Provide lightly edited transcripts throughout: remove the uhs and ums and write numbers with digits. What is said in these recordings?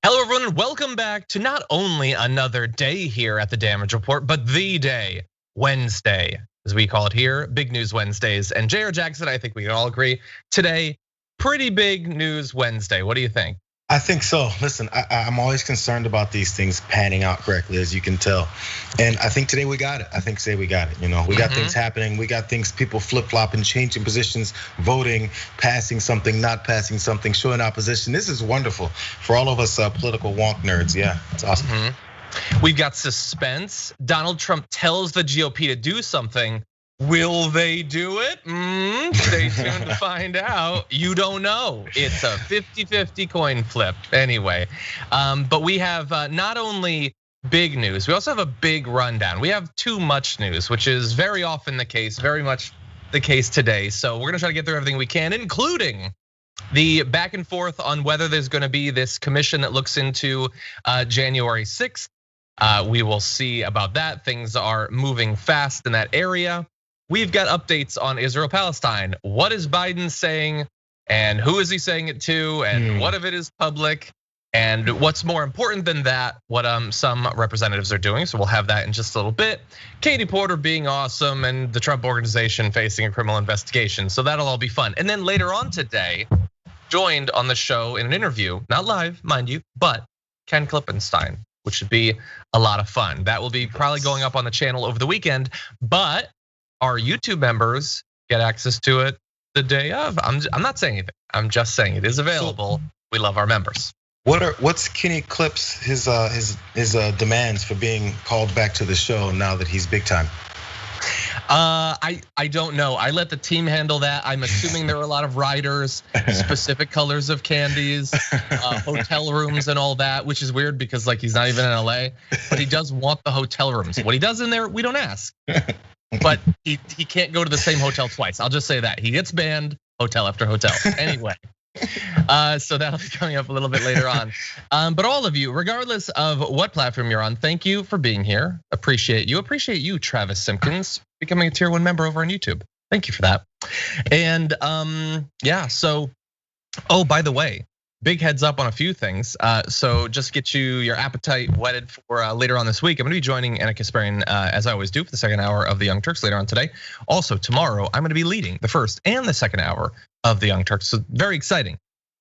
Hello, everyone, and welcome back to not only another day here at the Damage Report, but the day, Wednesday, as we call it here, Big News Wednesdays. And Jayar Jackson, I think we can all agree today, pretty big news Wednesday. What do you think? I think so. Listen, I'm always concerned about these things panning out correctly, as you can tell. And I think today we got it. I think today we got it. We got things happening. We got things, people flip-flopping, changing positions, voting, passing something, not passing something, showing opposition. This is wonderful for all of us political wonk nerds. Yeah, it's awesome. We've got suspense. Donald Trump tells the GOP to do something. Will they do it? Stay tuned to find out. You don't know. It's a 50-50 coin flip anyway. But we have not only big news, we also have a big rundown. We have too much news, which is very often the case, very much the case today. So we're gonna try to get through everything we can, including the back and forth on whether there's gonna be this commission that looks into January 6th. We will see about that. Things are moving fast in that area. We've got updates on Israel-Palestine. What is Biden saying, and who is he saying it to, and what of it is public, and what's more important than that, what some representatives are doing. So we'll have that in just a little bit. Katie Porter being awesome, and the Trump organization facing a criminal investigation. So that'll all be fun. And then later on today, joined on the show in an interview, not live, mind you, but Ken Klippenstein, which should be a lot of fun. That will be probably going up on the channel over the weekend, but our YouTube members get access to it the day of. I'm not saying anything. I'm just saying it is available. We love our members. What's Kenny Clips his demands for being called back to the show now that he's big time? I don't know. I let the team handle that. I'm assuming there are a lot of riders, specific colors of candies, hotel rooms and all that, which is weird because like he's not even in LA, but he does want the hotel rooms. What he does in there, we don't ask. But he can't go to the same hotel twice. I'll just say that. He gets banned hotel after hotel. Anyway, so that'll be coming up a little bit later on. But all of you, regardless of what platform you're on, thank you for being here. Appreciate you, Travis Simpkins, becoming a tier 1 member over on YouTube. Thank you for that. And yeah, so, oh, by the way, big heads up on a few things. So just get your appetite whetted for later on this week. I'm gonna be joining Anna Kasparian, as I always do, for the second hour of the Young Turks later on today. Also tomorrow, I'm gonna be leading the first and the second hour of the Young Turks, so very exciting.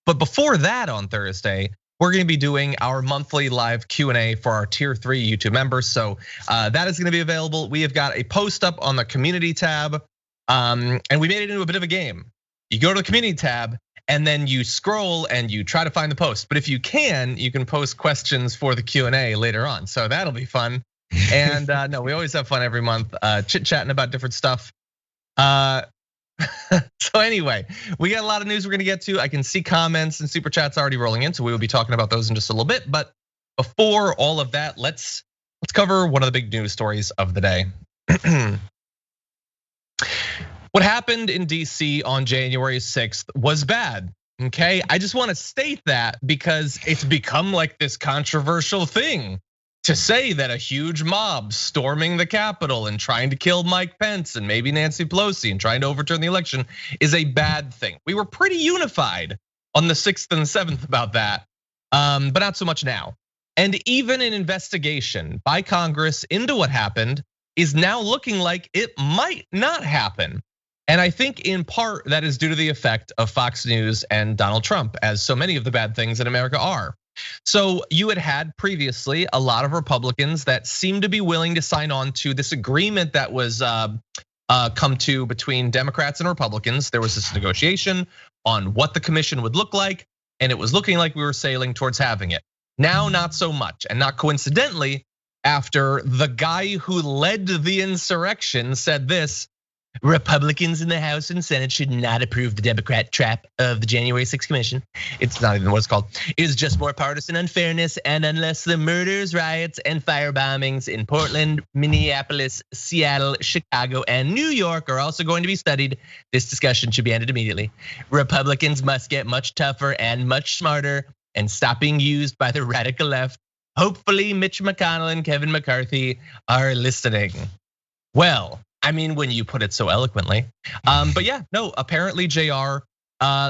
But before that on Thursday, we're gonna be doing our monthly live Q&A for our tier 3 YouTube members. So that is gonna be available. We have got a post up on the community tab, and we made it into a bit of a game. You go to the community tab, and then you scroll and you try to find the post. But if you can post questions for the Q&A later on. So that'll be fun. And no, we always have fun every month, chit-chatting about different stuff. So anyway, we got a lot of news we're gonna get to. I can see comments and super chats already rolling in, so we will be talking about those in just a little bit. But before all of that, let's cover one of the big news stories of the day. What happened in DC on January 6th was bad, okay? I just wanna state that because it's become like this controversial thing to say that a huge mob storming the Capitol and trying to kill Mike Pence and maybe Nancy Pelosi and trying to overturn the election is a bad thing. We were pretty unified on the 6th and 7th about that, but not so much now. And even an investigation by Congress into what happened is now looking like it might not happen. And I think in part that is due to the effect of Fox News and Donald Trump, as so many of the bad things in America are. So you had previously a lot of Republicans that seemed to be willing to sign on to this agreement that was come to between Democrats and Republicans. There was this negotiation on what the commission would look like, and it was looking like we were sailing towards having it. Now, not so much, and not coincidentally, after the guy who led the insurrection said this: Republicans in the House and Senate should not approve the Democrat trap of the January 6th commission. It's not even what it's called. It's just more partisan unfairness, and unless the murders, riots, and fire bombings in Portland, Minneapolis, Seattle, Chicago, and New York are also going to be studied, this discussion should be ended immediately. Republicans must get much tougher and much smarter and stop being used by the radical left. Hopefully Mitch McConnell and Kevin McCarthy are listening. Well, I mean, when you put it so eloquently. But yeah, no, apparently Jayar,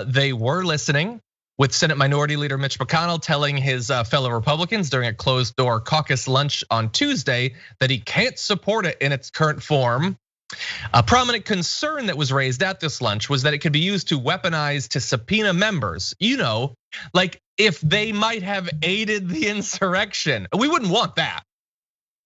they were listening. with Senate Minority Leader Mitch McConnell telling his fellow Republicans during a closed-door caucus lunch on Tuesday that he can't support it in its current form. A prominent concern that was raised at this lunch was that it could be used to weaponize to subpoena members. Like if they might have aided the insurrection. We wouldn't want that.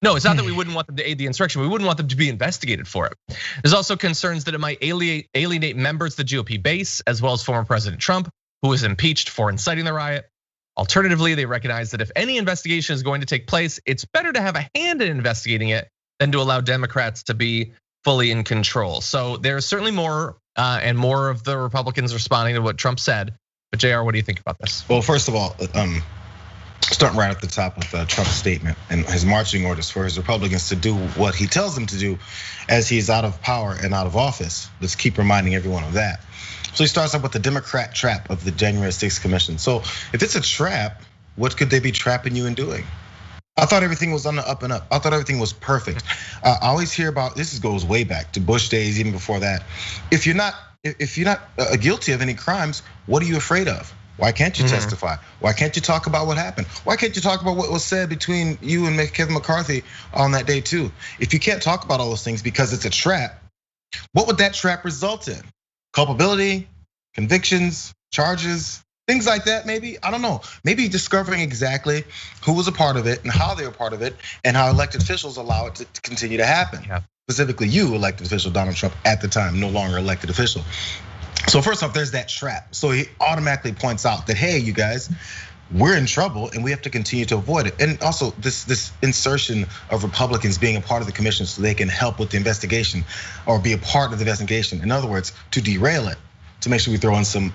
No, it's not that we wouldn't want them to aid the insurrection. We wouldn't want them to be investigated for it. There's also concerns that it might alienate members of the GOP base, as well as former President Trump, who was impeached for inciting the riot. Alternatively, they recognize that if any investigation is going to take place, it's better to have a hand in investigating it than to allow Democrats to be fully in control. So there's certainly more and more of the Republicans responding to what Trump said. But Jayar, what do you think about this? Well, first of all, starting right at the top with Trump's statement and his marching orders for his Republicans to do what he tells them to do as he's out of power and out of office. Let's keep reminding everyone of that. So he starts off with the Democrat trap of the January 6th commission. So if it's a trap, what could they be trapping you in doing? I thought everything was on the up and up. I thought everything was perfect. I always hear about, this goes way back to Bush days, even before that. If you're not guilty of any crimes, what are you afraid of? Why can't you testify? Why can't you talk about what happened? Why can't you talk about what was said between you and Kevin McCarthy on that day too? If you can't talk about all those things because it's a trap, what would that trap result in? Culpability, convictions, charges, things like that maybe? I don't know. Maybe discovering exactly who was a part of it and how they were part of it and how elected officials allow it to continue to happen. Yeah. Specifically you, elected official Donald Trump at the time, no longer elected official. So first off, there's that trap. So he automatically points out that, hey, you guys, we're in trouble and we have to continue to avoid it. And also this insertion of Republicans being a part of the commission so they can help with the investigation or be a part of the investigation. In other words, to derail it, to make sure we throw in some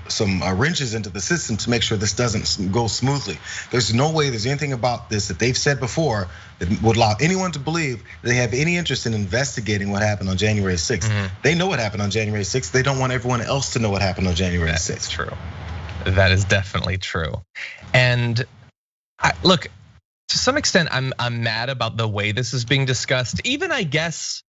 wrenches into the system to make sure this doesn't go smoothly. There's no way there's anything about this that they've said before that would allow anyone to believe they have any interest in investigating what happened on January 6th. They know what happened on January 6th. They don't want everyone else to know what happened on January 6th. That's true. That is definitely true. And look, to some extent, I'm mad about the way this is being discussed. Even I guess,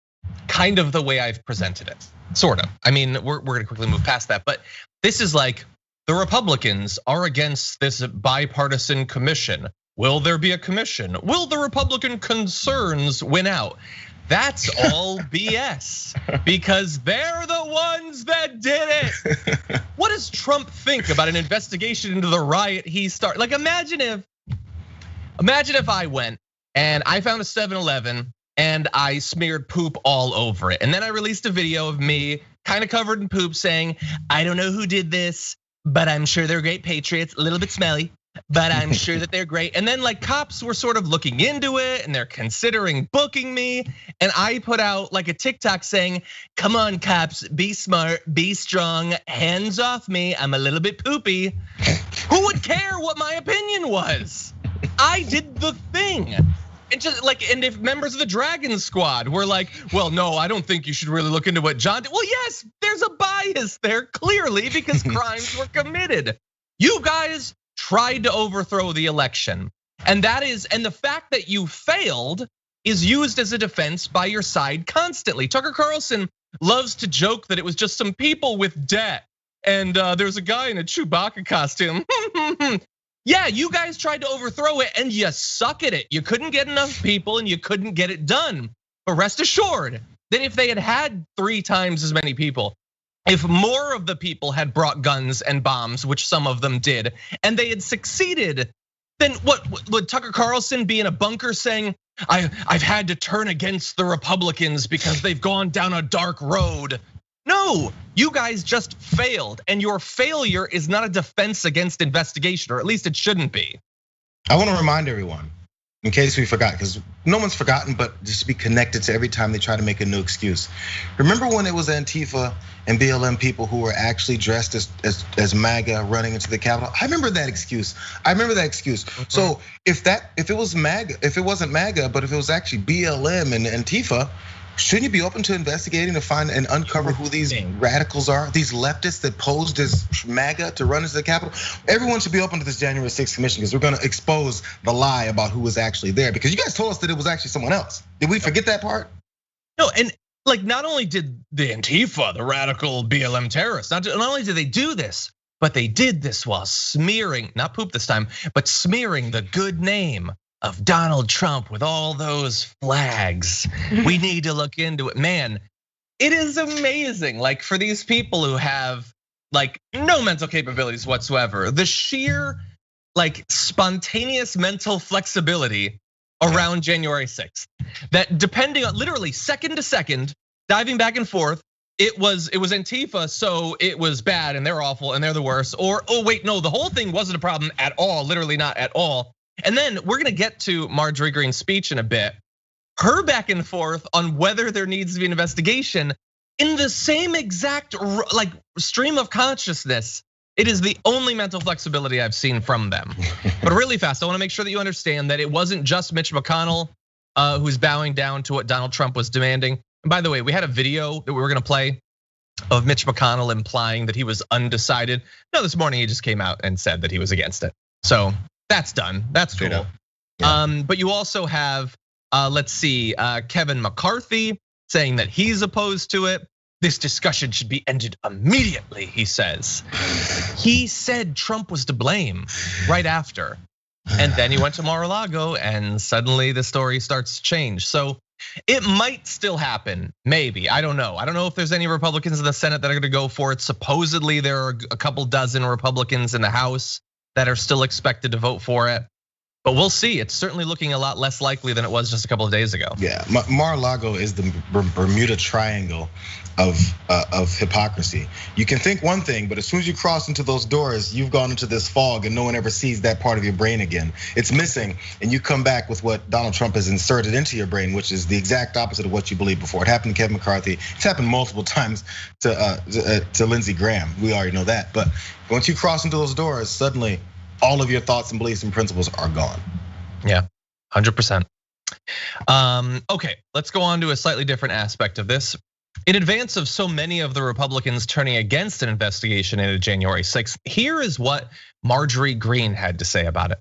kind of the way I've presented it. Sort of. I mean, we're gonna quickly move past that, but this is like the Republicans are against this bipartisan commission. Will there be a commission? Will the Republican concerns win out? That's all BS because they're the ones that did it. What does Trump think about an investigation into the riot he started? Like imagine if I went and I found a 7-Eleven and I smeared poop all over it. And then I released a video of me kind of covered in poop saying, I don't know who did this, but I'm sure they're great patriots, a little bit smelly, but I'm sure that they're great. And then like cops were sort of looking into it and they're considering booking me. And I put out like a TikTok saying, come on cops, be smart, be strong, hands off me, I'm a little bit poopy. Who would care what my opinion was? I did the thing. And just like, and if members of the Dragon Squad were like, well, no, I don't think you should really look into what John did. Well, yes, there's a bias there clearly because crimes were committed. You guys tried to overthrow the election. And the fact that you failed is used as a defense by your side constantly. Tucker Carlson loves to joke that it was just some people with debt. And there's a guy in a Chewbacca costume. Yeah, you guys tried to overthrow it and you suck at it. You couldn't get enough people and you couldn't get it done. But rest assured that if they had 3 times as many people, if more of the people had brought guns and bombs, which some of them did, and they had succeeded, then what would Tucker Carlson be in a bunker saying, I've had to turn against the Republicans because they've gone down a dark road? No, you guys just failed, and your failure is not a defense against investigation, or at least it shouldn't be. I want to remind everyone, in case we forgot, because no one's forgotten, but just be connected to every time they try to make a new excuse. Remember when it was Antifa and BLM people who were actually dressed as MAGA running into the Capitol? I remember that excuse. So if it was MAGA, if it wasn't MAGA, but if it was actually BLM and Antifa, shouldn't you be open to investigating to find and uncover who these radicals are, these leftists that posed as MAGA to run into the Capitol? Everyone should be open to this January 6th commission because we're gonna expose the lie about who was actually there. Because you guys told us that it was actually someone else. Did we forget that part? No, and like not only did the Antifa, the radical BLM terrorists, not only did they do this, But they did this while smearing, not poop this time, but smearing the good name of Donald Trump with all those flags. We need to look into it. Man, it is amazing. Like for these people who have like no mental capabilities whatsoever, the sheer like spontaneous mental flexibility around January 6th, that depending on literally second to second, diving back and forth, it was Antifa, so it was bad and they're awful and they're the worst. Or, oh wait, no, the whole thing wasn't a problem at all, literally not at all. And then we're gonna get to Marjorie Greene's speech in a bit. Her back and forth on whether there needs to be an investigation in the same exact like stream of consciousness. It is the only mental flexibility I've seen from them. But really fast, I wanna make sure that you understand that it wasn't just Mitch McConnell who's bowing down to what Donald Trump was demanding. And by the way, we had a video that we were gonna play of Mitch McConnell implying that he was undecided. No, this morning he just came out and said that he was against it. So that's done, that's cool. Yeah. But you also have, let's see, Kevin McCarthy saying that he's opposed to it. This discussion should be ended immediately, he says. He said Trump was to blame right after. And then he went to Mar-a-Lago and suddenly the story starts to change. So it might still happen, maybe, I don't know. I don't know if there's any Republicans in the Senate that are gonna go for it. Supposedly there are a couple dozen Republicans in the House that are still expected to vote for it. But we'll see, it's certainly looking a lot less likely than it was just a couple of days ago. Yeah, Mar-a-Lago is the Bermuda Triangle of hypocrisy. You can think one thing, but as soon as you cross into those doors, you've gone into this fog and no one ever sees that part of your brain again. It's missing, and you come back with what Donald Trump has inserted into your brain, which is the exact opposite of what you believed before. It happened to Kevin McCarthy. It's happened multiple times to Lindsey Graham. We already know that. But once you cross into those doors, suddenly all of your thoughts and beliefs and principles are gone. Yeah, 100%. Okay, let's go on to a slightly different aspect of this. In advance of so many of the Republicans turning against an investigation into January 6th, here is what Marjorie Greene had to say about it.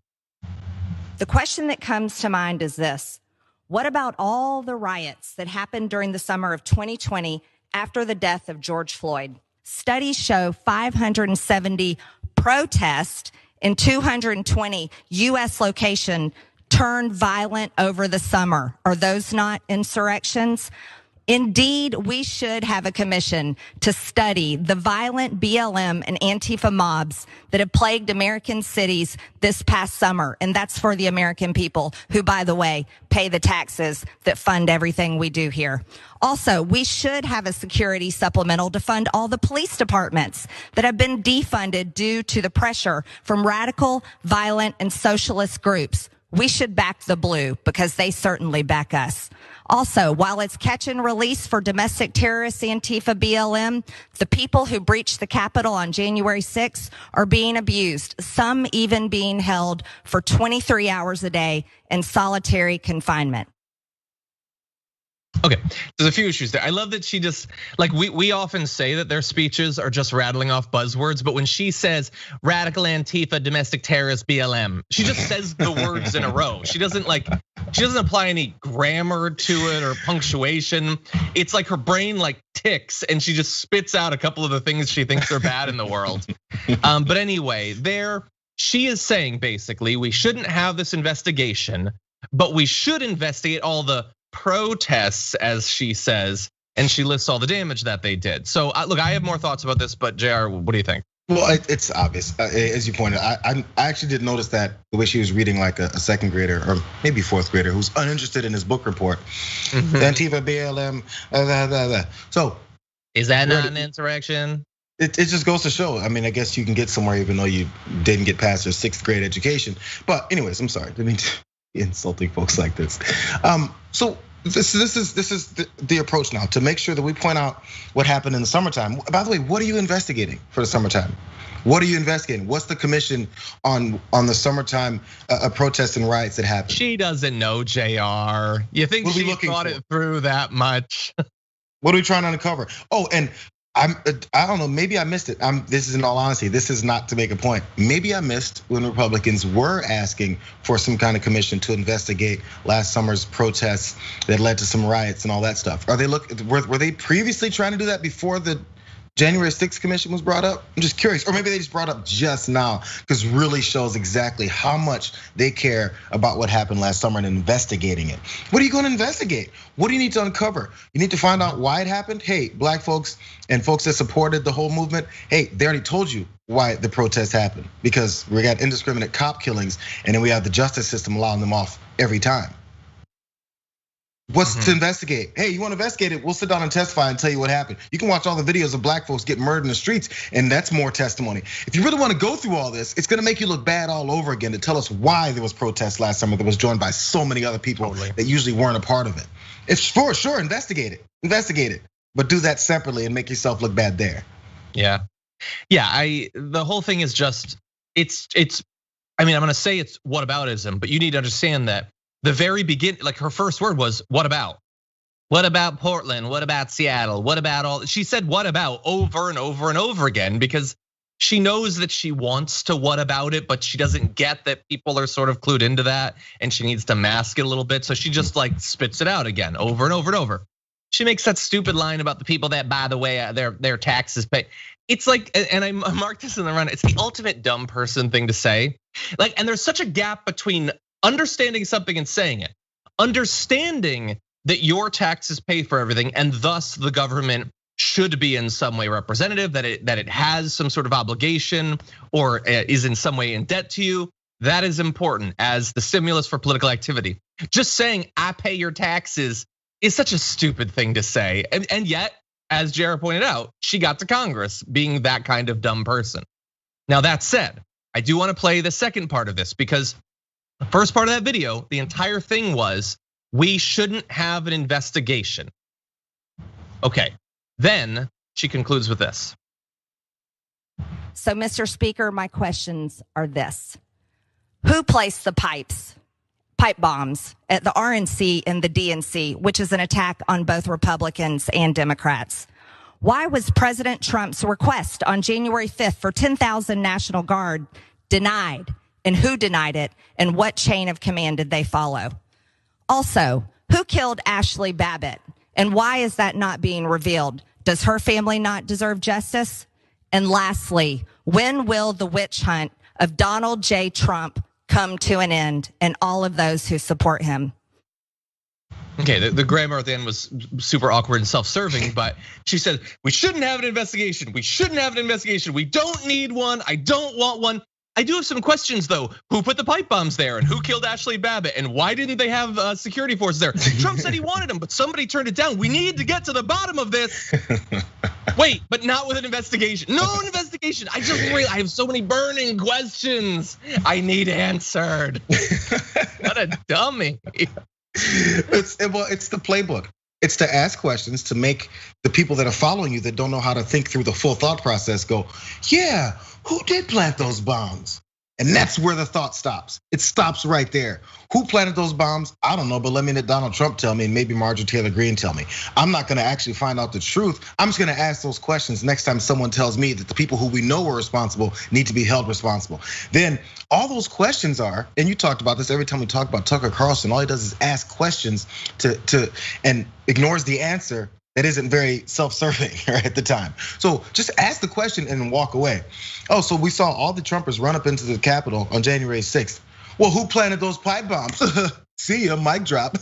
The question that comes to mind is this: what about all the riots that happened during the summer of 2020 after the death of George Floyd? Studies show 570 protests in 220 US locations turned violent over the summer. Are those not insurrections? Indeed, we should have a commission to study the violent BLM and Antifa mobs that have plagued American cities this past summer. And that's for the American people who, by the way, pay the taxes that fund everything we do here. Also, we should have a security supplemental to fund all the police departments that have been defunded due to the pressure from radical, violent, and socialist groups. We should back the blue because they certainly back us. Also, while it's catch and release for domestic terrorists, Antifa, BLM, the people who breached the Capitol on January 6th are being abused, some even being held for 23 hours a day in solitary confinement. Okay, there's a few issues there. I love that she just, like we often say that their speeches are just rattling off buzzwords, but when she says radical Antifa, domestic terrorist, BLM, she just says the words in a row. She doesn't apply any grammar to it or punctuation. It's like her brain like ticks and she just spits out a couple of the things she thinks are bad in the world. But anyway, she is saying basically we shouldn't have this investigation, but we should investigate all the protests, as she says, and she lists all the damage that they did. So look, I have more thoughts about this, but Jayar, what do you think? Well, it's obvious, as you pointed out. I actually didn't notice that the way she was reading like a second grader or maybe fourth grader who's uninterested in his book report. Antifa, BLM, So is that not an insurrection? It just goes to show. I mean, I guess you can get somewhere even though you didn't get past your 6th grade education. But anyways, I'm sorry. I mean, insulting folks like this. So this is the approach now, to make sure that we point out what happened in the summertime. By the way, what are you investigating for the summertime? What are you investigating? What's the commission on the summertime protests and riots that happened? She doesn't know, Jayar. You think she thought it through that much? What are we trying to uncover? Oh, and I don't know, maybe I missed it. This is in all honesty, this is not to make a point. Maybe I missed when Republicans were asking for some kind of commission to investigate last summer's protests that led to some riots and all that stuff. Were they previously trying to do that before the January 6th commission was brought up? I'm just curious, or maybe they just brought up just now because really shows exactly how much they care about what happened last summer and investigating it. What are you going to investigate? What do you need to uncover? You need to find out why it happened. Hey, black folks and folks that supported the whole movement, hey, they already told you why the protests happened, because we got indiscriminate cop killings and then we have the justice system allowing them off every time. What's to investigate? Hey, you want to investigate it? We'll sit down and testify and tell you what happened. You can watch all the videos of black folks get murdered in the streets, and that's more testimony. If you really want to go through all this, it's going to make you look bad all over again to tell us why there was protests last summer that was joined by so many other people that usually weren't a part of it. If for sure, investigate it, but do that separately and make yourself look bad there. Yeah, the whole thing is just it's. I mean, I'm going to say it's whataboutism, but you need to understand that. The very beginning, like her first word was, what about? What about Portland? What about Seattle? What about all? She said what about over and over and over again because she knows that she wants to what about it, but she doesn't get that people are sort of clued into that and she needs to mask it a little bit. So she just like spits it out again over and over and over. She makes that stupid line about the people that, by the way, their taxes pay. It's like, and I marked this in the run, it's the ultimate dumb person thing to say. Like, and there's such a gap between understanding something and saying it. Understanding that your taxes pay for everything and thus the government should be in some way representative, that it has some sort of obligation or is in some way in debt to you. That is important as the stimulus for political activity. Just saying I pay your taxes is such a stupid thing to say. And yet, as Jayar pointed out, she got to Congress being that kind of dumb person. Now that said, I do want to play the second part of this because the first part of that video, the entire thing was, we shouldn't have an investigation. Okay, then she concludes with this. So, Mr. Speaker, my questions are this. Who placed the pipe bombs at the RNC and the DNC, which is an attack on both Republicans and Democrats? Why was President Trump's request on January 5th for 10,000 National Guard denied? And who denied it, and what chain of command did they follow? Also, who killed Ashley Babbitt, and why is that not being revealed? Does her family not deserve justice? And lastly, when will the witch hunt of Donald J. Trump come to an end and all of those who support him? Okay, the grammar at the end was super awkward and self-serving, but she said, we shouldn't have an investigation. We shouldn't have an investigation. We don't need one. I don't want one. I do have some questions though. Who put the pipe bombs there and who killed Ashley Babbitt and why didn't they have security forces there? Trump said he wanted them, but somebody turned it down. We need to get to the bottom of this. Wait, but not with an investigation. No investigation. I have so many burning questions I need answered. What a dummy. It's the playbook. It's to ask questions to make the people that are following you that don't know how to think through the full thought process go, yeah, who did plant those bombs? And that's where the thought stops. It stops right there. Who planted those bombs? I don't know, but let me let Donald Trump tell me and maybe Marjorie Taylor Greene tell me. I'm not gonna actually find out the truth. I'm just gonna ask those questions next time someone tells me that the people who we know were responsible need to be held responsible. Then all those questions are, and you talked about this every time we talk about Tucker Carlson, all he does is ask questions and ignores the answer that isn't very self-serving right at the time. So just ask the question and walk away. Oh, so we saw all the Trumpers run up into the Capitol on January 6th. Well, who planted those pipe bombs? See ya, mic drop.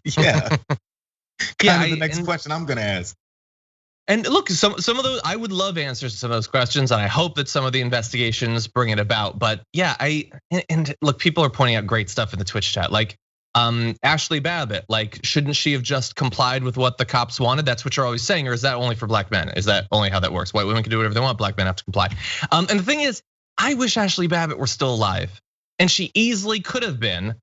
Yeah. The next question I'm gonna ask. And look, some of those, I would love answers to some of those questions, and I hope that some of the investigations bring it about. But yeah, and look, people are pointing out great stuff in the Twitch chat, like Ashley Babbitt, like, shouldn't she have just complied with what the cops wanted? That's what you're always saying, or is that only for black men? Is that only how that works? White women can do whatever they want, black men have to comply. And the thing is, I wish Ashley Babbitt were still alive. And she easily could have been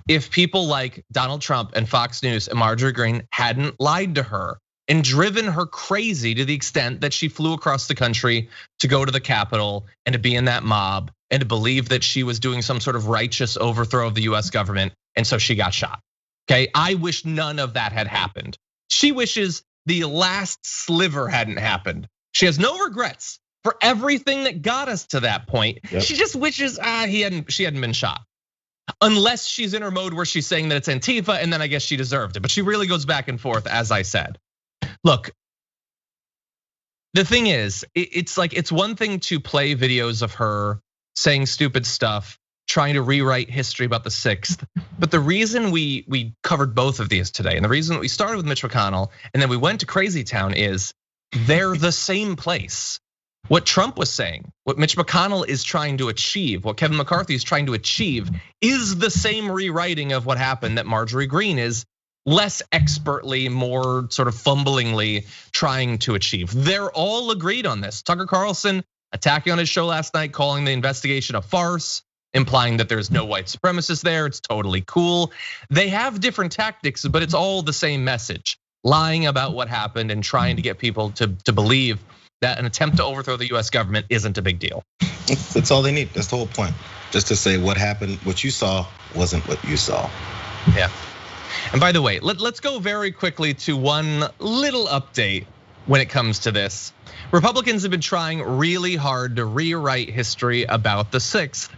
if people like Donald Trump and Fox News and Marjorie Greene hadn't lied to her and driven her crazy to the extent that she flew across the country to go to the Capitol and to be in that mob and to believe that she was doing some sort of righteous overthrow of the US government. And so she got shot. Okay, I wish none of that had happened. She wishes the last sliver hadn't happened. She has no regrets for everything that got us to that point. Yep. She just wishes she hadn't been shot. Unless she's in her mode where she's saying that it's Antifa, and then I guess she deserved it. But she really goes back and forth, as I said. Look, The thing is, it's like, it's one thing to play videos of her saying stupid stuff, trying to rewrite history about the 6th. But the reason we covered both of these today, and the reason that we started with Mitch McConnell and then we went to Crazy Town, is they're the same place. What Trump was saying, what Mitch McConnell is trying to achieve, what Kevin McCarthy is trying to achieve, is the same rewriting of what happened that Marjorie Greene is less expertly, more sort of fumblingly trying to achieve. They're all agreed on this. Tucker Carlson attacking on his show last night, calling the investigation a farce, implying that there's no white supremacists there. It's totally cool. They have different tactics, but it's all the same message. Lying about what happened and trying to get people to believe that an attempt to overthrow the US government isn't a big deal. That's all they need. That's the whole point. Just to say what happened, what you saw wasn't what you saw. Yeah. And by the way, let's go very quickly to one little update when it comes to this. Republicans have been trying really hard to rewrite history about the 6th.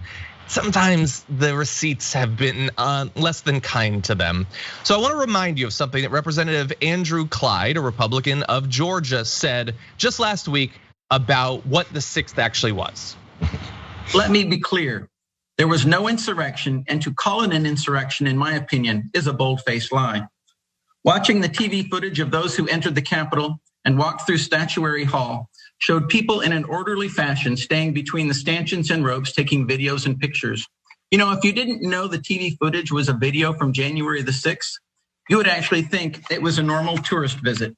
Sometimes the receipts have been less than kind to them. So I want to remind you of something that Representative Andrew Clyde, a Republican of Georgia, said just last week about what the 6th actually was. Let me be clear. There was no insurrection, and to call it an insurrection, in my opinion, is a bold-faced lie. Watching the TV footage of those who entered the Capitol and walked through Statuary Hall showed people in an orderly fashion staying between the stanchions and ropes, taking videos and pictures. You know, if you didn't know the TV footage was a video from January the 6th, you would actually think it was a normal tourist visit.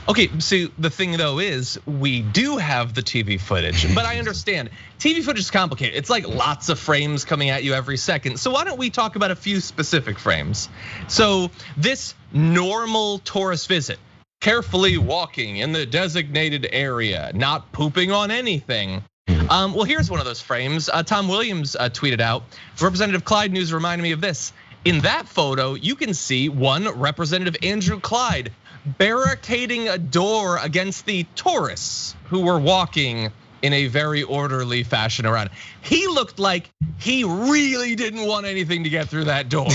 Okay, so the thing though is we do have the TV footage, but I understand TV footage is complicated. It's like lots of frames coming at you every second. So why don't we talk about a few specific frames? So this normal tourist visit, carefully walking in the designated area, not pooping on anything. Well, here's one of those frames. Tom Williams tweeted out, Representative Clyde News reminded me of this. In that photo, you can see one Representative Andrew Clyde barricading a door against the tourists who were walking in a very orderly fashion around. He looked like he really didn't want anything to get through that door.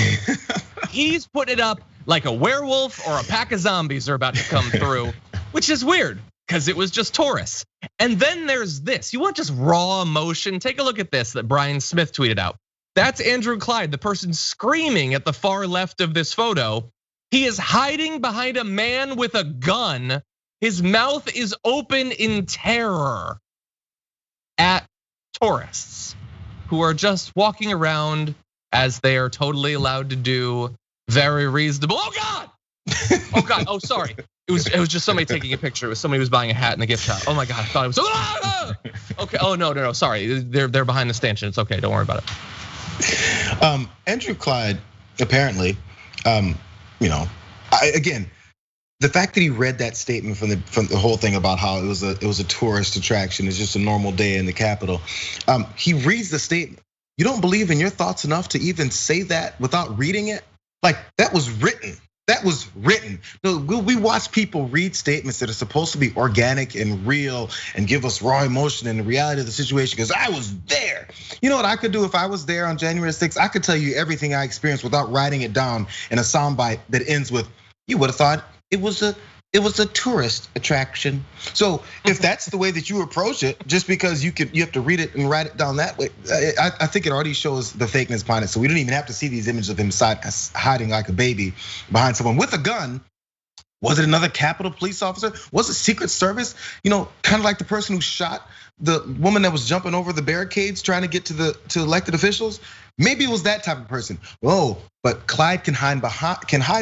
He's put it up like a werewolf or a pack of zombies are about to come through, which is weird because it was just tourists. And then there's this. You want just raw emotion? Take a look at this that Brian Smith tweeted out. That's Andrew Clyde, the person screaming at the far left of this photo. He is hiding behind a man with a gun. His mouth is open in terror at tourists who are just walking around as they are totally allowed to do, very reasonable. Oh God! Oh God! Oh sorry. It was just somebody taking a picture. It was somebody who was buying a hat in the gift shop. Oh my God! I thought it was. Okay. Oh no. Sorry. They're behind the stanchion. It's okay. Don't worry about it. Andrew Clyde apparently, again, the fact that he read that statement from the whole thing about how it was a tourist attraction, it's just a normal day in the Capitol. He reads the statement. You don't believe in your thoughts enough to even say that without reading it? Like that was written. That was written. We watch people read statements that are supposed to be organic and real and give us raw emotion and the reality of the situation because I was there. You know what I could do if I was there on January 6th? I could tell you everything I experienced without writing it down in a soundbite that ends with, you would have thought it was a tourist attraction. So if that's the way that you approach it, just because you have to read it and write it down that way, I think it already shows the fakeness behind it. So we don't even have to see these images of him hiding like a baby behind someone with a gun. Was it another Capitol police officer? Was it Secret Service? Kind of like the person who shot the woman that was jumping over the barricades trying to get to elected officials. Maybe it was that type of person. Oh, but Clyde can hide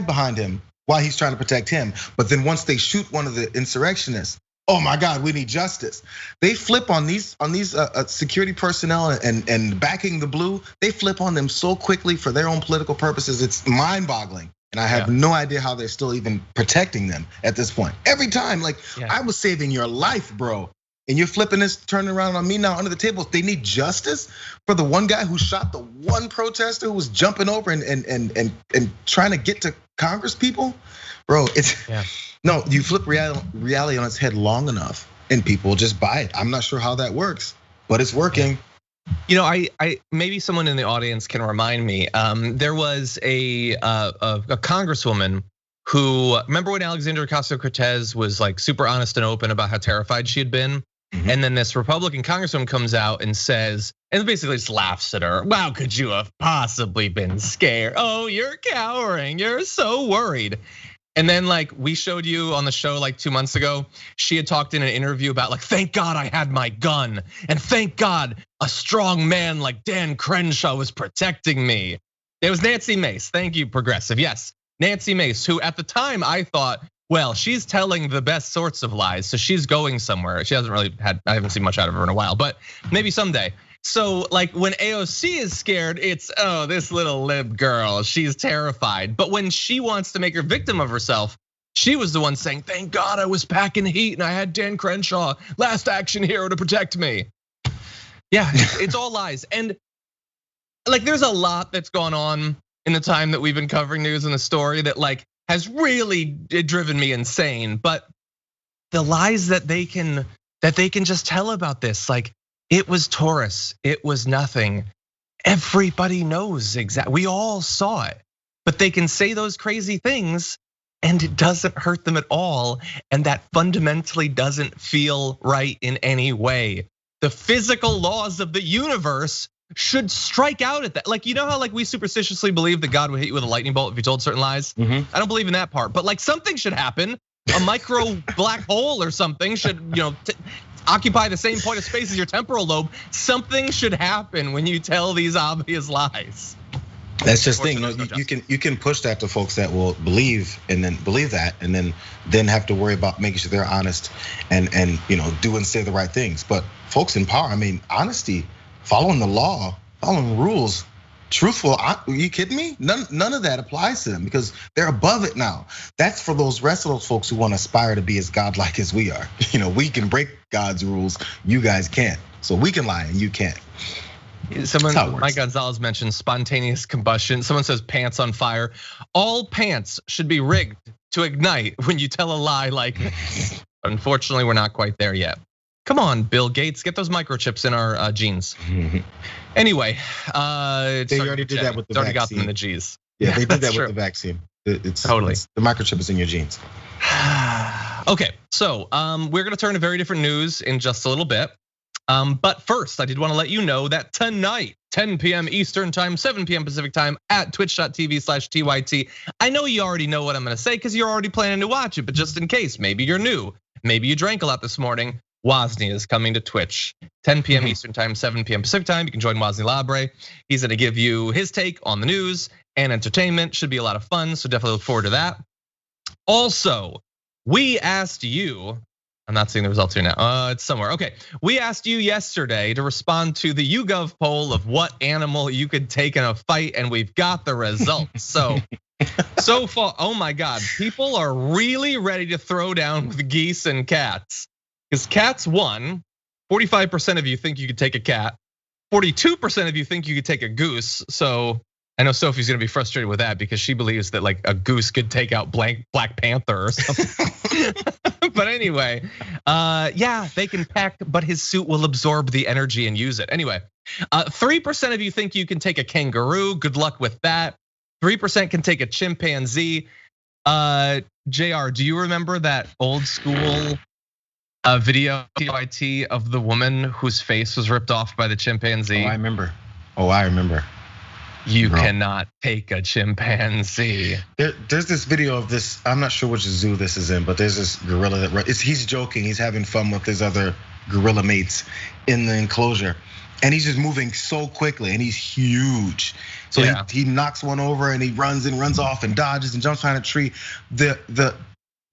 behind him while he's trying to protect him. But then once they shoot one of the insurrectionists, oh my God, we need justice. They flip on these security personnel and backing the blue. They flip on them so quickly for their own political purposes. It's mind-boggling. And I have no idea how they're still even protecting them at this point. Every time, I was saving your life, bro. And you're flipping this, turning around on me now under the table. They need justice for the one guy who shot the one protester who was jumping over and trying to get to Congress people, bro. No, you flip reality on its head long enough, and people just buy it. I'm not sure how that works, but it's working. I maybe someone in the audience can remind me. There was a congresswoman who, remember when Alexandria Ocasio-Cortez was like super honest and open about how terrified she had been? And then this Republican congresswoman comes out and says, and basically just laughs at her. How could you have possibly been scared? Oh, you're cowering, you're so worried. And then like we showed you on the show like 2 months ago, she had talked in an interview about like, thank God I had my gun. And thank God a strong man like Dan Crenshaw was protecting me. It was Nancy Mace, thank you, progressive, yes. Nancy Mace, who at the time I thought, well, she's telling the best sorts of lies, so she's going somewhere. She hasn't really had, I haven't seen much out of her in a while, but maybe someday. So like when AOC is scared, it's, oh, this little lib girl, she's terrified. But when she wants to make her victim of herself, she was the one saying, thank God I was packing heat and I had Dan Crenshaw, last action hero, to protect me. Yeah, it's all lies. And like there's a lot that's gone on in the time that we've been covering news in the story that like has really driven me insane. But the lies that they can just tell about this, like it was Taurus, it was nothing. Everybody knows exactly, we all saw it. But they can say those crazy things and it doesn't hurt them at all. And that fundamentally doesn't feel right in any way. The physical laws of the universe should strike out at that. Like, you know how like we superstitiously believe that God would hit you with a lightning bolt if you told certain lies? I don't believe in that part, but like something should happen. A micro black hole or something should, occupy the same point of space as your temporal lobe. Something should happen when you tell these obvious lies. That's just thing. You can push that to folks that will believe that, and then have to worry about making sure they're honest and do and say the right things. But folks in power, I mean, honesty, following the law, following the rules, truthful. Are you kidding me? None of that applies to them because they're above it now. That's for those rest of those folks who want to aspire to be as godlike as we are. We can break God's rules, you guys can't. So we can lie and you can't. Someone, Mike Gonzalez mentioned spontaneous combustion. Someone says pants on fire. All pants should be rigged to ignite when you tell a lie like this. Unfortunately, we're not quite there yet. Come on, Bill Gates, get those microchips in our jeans. Anyway, they already did that with the vaccine. Already got them in the G's. Yeah, they did that with the vaccine. It's totally the microchip is in your jeans. Okay, so we're gonna turn to very different news in just a little bit. But first, I did want to let you know that tonight, 10 p.m. Eastern time, 7 p.m. Pacific time at twitch.tv/TYT. I know you already know what I'm gonna say because you're already planning to watch it, but just in case, maybe you're new, maybe you drank a lot this morning. Wozni is coming to Twitch, 10 p.m. Eastern time, 7 p.m. Pacific time. You can join Wozni Labre. He's gonna give you his take on the news and entertainment. Should be a lot of fun, so definitely look forward to that. Also, we asked you, I'm not seeing the results here now, it's somewhere. Okay, we asked you yesterday to respond to the YouGov poll of what animal you could take in a fight, and we've got the results. So far, oh my God, people are really ready to throw down with geese and cats. Because cats won, 45% of you think you could take a cat, 42% of you think you could take a goose. So I know Sophie's gonna be frustrated with that because she believes that like a goose could take out Black Panther or something. But anyway, yeah, they can peck, but his suit will absorb the energy and use it. Anyway, 3% of you think you can take a kangaroo. Good luck with that. 3% can take a chimpanzee. Jayar, do you remember that old school video TYT of the woman whose face was ripped off by the chimpanzee? Oh, I remember. You cannot take a chimpanzee. There's this video of this, I'm not sure which zoo this is in, but there's this gorilla that he's joking, he's having fun with his other gorilla mates in the enclosure. And he's just moving so quickly and he's huge. So he knocks one over and he runs off and dodges and jumps behind a tree. The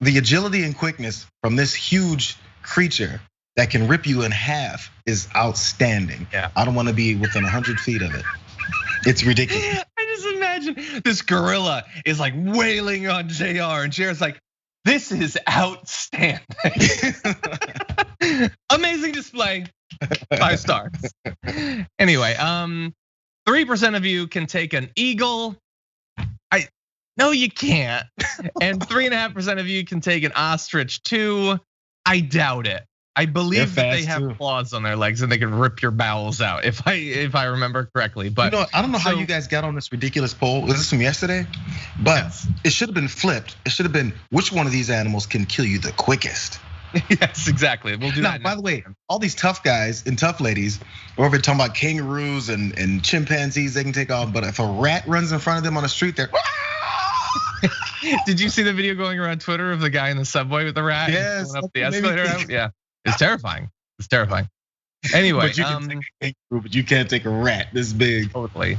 agility and quickness from this huge creature that can rip you in half is outstanding. Yeah. I don't want to be within 100 feet of it. It's ridiculous. I just imagine this gorilla is like wailing on Jayar, and Jayar's like, "This is outstanding, amazing display, 5 stars." Anyway, 3% of you can take an eagle. No, you can't. And 3.5% of you can take an ostrich too. I doubt it. I believe that they have too. claws on their legs and they can rip your bowels out, if I remember correctly. But I don't know how you guys got on this ridiculous poll. Was this from yesterday? But it should have been flipped. It should have been, which one of these animals can kill you the quickest? Yes, exactly. We'll do now, that. By the way, all these tough guys and tough ladies, or if we're talking about kangaroos and chimpanzees, they can take off. But if a rat runs in front of them on the street, they're Did you see the video going around Twitter of the guy in the subway with the rat? Yes, going up the escalator. Yeah, it's terrifying. It's terrifying. Anyway, but you can take a kangaroo, but you can't take a rat this big. Totally.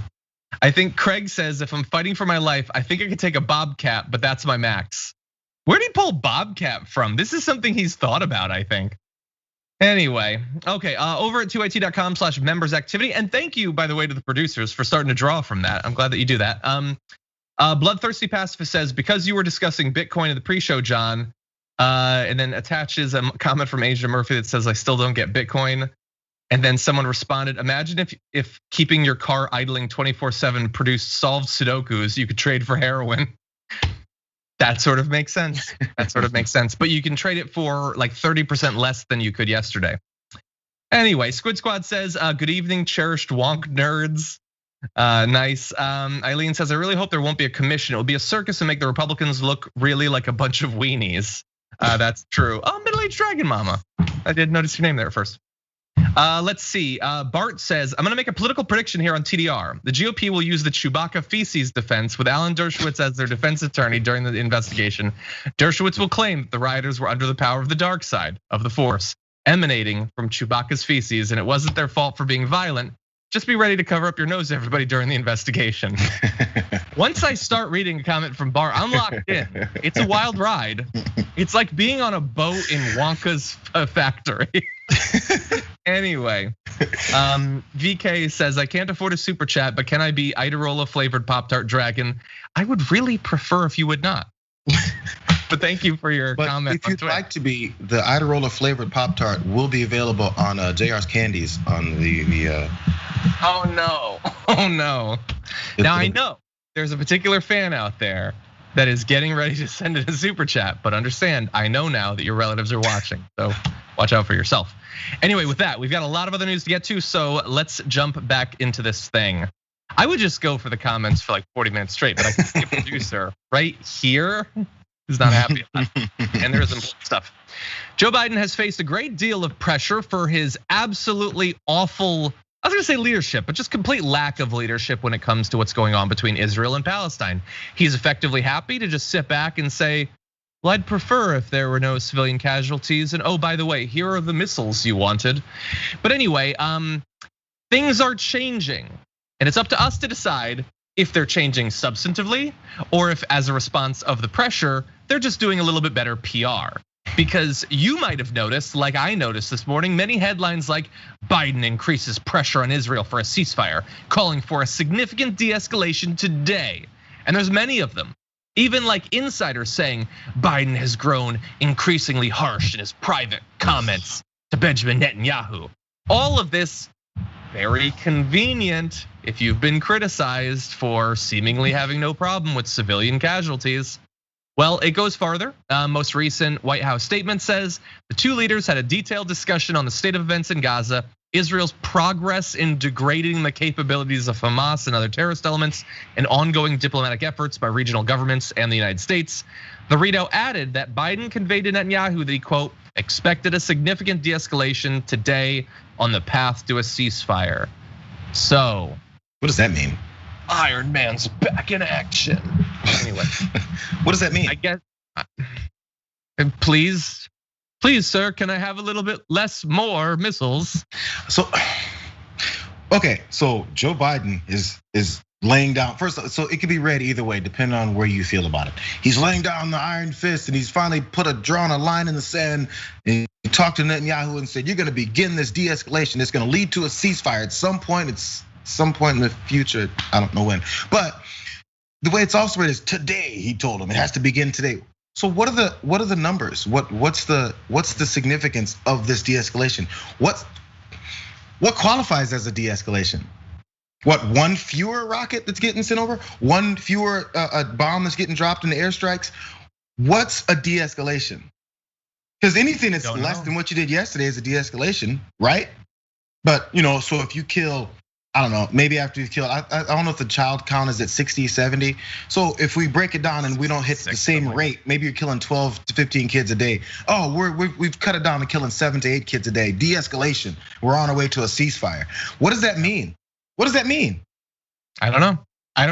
I think Craig says, if I'm fighting for my life, I think I could take a bobcat, but that's my max. Where did he pull bobcat from? This is something he's thought about, I think. Anyway, okay, over at 2it.com/members activity. And thank you, by the way, to the producers for starting to draw from that. I'm glad that you do that. Bloodthirsty Pacifist says, because you were discussing Bitcoin in the pre-show, John, and then attaches a comment from Asia Murphy that says, I still don't get Bitcoin. And then someone responded, imagine if keeping your car idling 24/7 produced solved Sudokus, you could trade for heroin. That sort of makes sense. That sort of makes sense. But you can trade it for like 30% less than you could yesterday. Anyway, Squid Squad says, good evening, cherished wonk nerds. Nice. Eileen says, I really hope there won't be a commission. It will be a circus and make the Republicans look really like a bunch of weenies. That's true. Oh, middle-aged dragon mama. I did notice your name there first. Let's see. Bart says, I'm gonna make a political prediction here on TDR. The GOP will use the Chewbacca feces defense with Alan Dershowitz as their defense attorney during the investigation. Dershowitz will claim that the rioters were under the power of the dark side of the force, emanating from Chewbacca's feces, and it wasn't their fault for being violent. Just be ready to cover up your nose, everybody, during the investigation. Once I start reading a comment from Bart, I'm locked in. It's a wild ride. It's like being on a boat in Wonka's factory. Anyway, VK says, I can't afford a super chat, but can I be Iadarola flavored Pop-Tart Dragon? I would really prefer if you would not. But thank you for your comment. If you'd like to be, the Iadarola flavored Pop-Tart will be available on Jayar's Candies on the Oh no. Now I know there's a particular fan out there that is getting ready to send in a super chat, but understand, I know now that your relatives are watching, so watch out for yourself. Anyway, with that, we've got a lot of other news to get to, so let's jump back into this thing. I would just go for the comments for like 40 minutes straight, but I can see a producer right here who's not happy about it. And there's some stuff. Joe Biden has faced a great deal of pressure for his absolutely awful, I was gonna say leadership, but just complete lack of leadership when it comes to what's going on between Israel and Palestine. He's effectively happy to just sit back and say, well, I'd prefer if there were no civilian casualties. And oh, by the way, here are the missiles you wanted. But anyway, things are changing. And it's up to us to decide if they're changing substantively or if as a response of the pressure, they're just doing a little bit better PR. Because you might have noticed, like I noticed this morning, many headlines like Biden increases pressure on Israel for a ceasefire, calling for a significant de-escalation today. And there's many of them. Even like insiders saying Biden has grown increasingly harsh in his private comments to Benjamin Netanyahu. All of this very convenient if you've been criticized for seemingly having no problem with civilian casualties. Well, it goes farther. Most recent White House statement says the two leaders had a detailed discussion on the state of events in Gaza, Israel's progress in degrading the capabilities of Hamas and other terrorist elements, and ongoing diplomatic efforts by regional governments and the United States. The readout added that Biden conveyed to Netanyahu that he, quote, expected a significant de-escalation today on the path to a ceasefire. So, what does that mean? Iron Man's back in action. Anyway, what does that mean? I guess, please, sir, can I have a little bit more missiles? So, okay, so Joe Biden is laying down first. So it could be read either way, depending on where you feel about it. He's laying down the iron fist, and he's finally drawn a line in the sand. And he talked to Netanyahu and said, "You're going to begin this de-escalation. It's going to lead to a ceasefire at some point. It's some point in the future. I don't know when, but the way it's also read is today." He told him it has to begin today. So what are the numbers? What's the significance of this de-escalation? What qualifies as a de-escalation? What, one fewer rocket that's getting sent over? One fewer bomb that's getting dropped in the airstrikes? What's a de-escalation? Because anything that's less than what you did yesterday is a de-escalation, right? But so if you kill, I don't know, maybe after you kill, I don't know if the child count is at 60, 70. So if we break it down and we don't hit the same rate, maybe you're killing 12 to 15 kids a day. Oh, we've cut it down to killing 7 to 8 kids a day. De-escalation. We're on our way to a ceasefire. What does that mean? What does that mean? I don't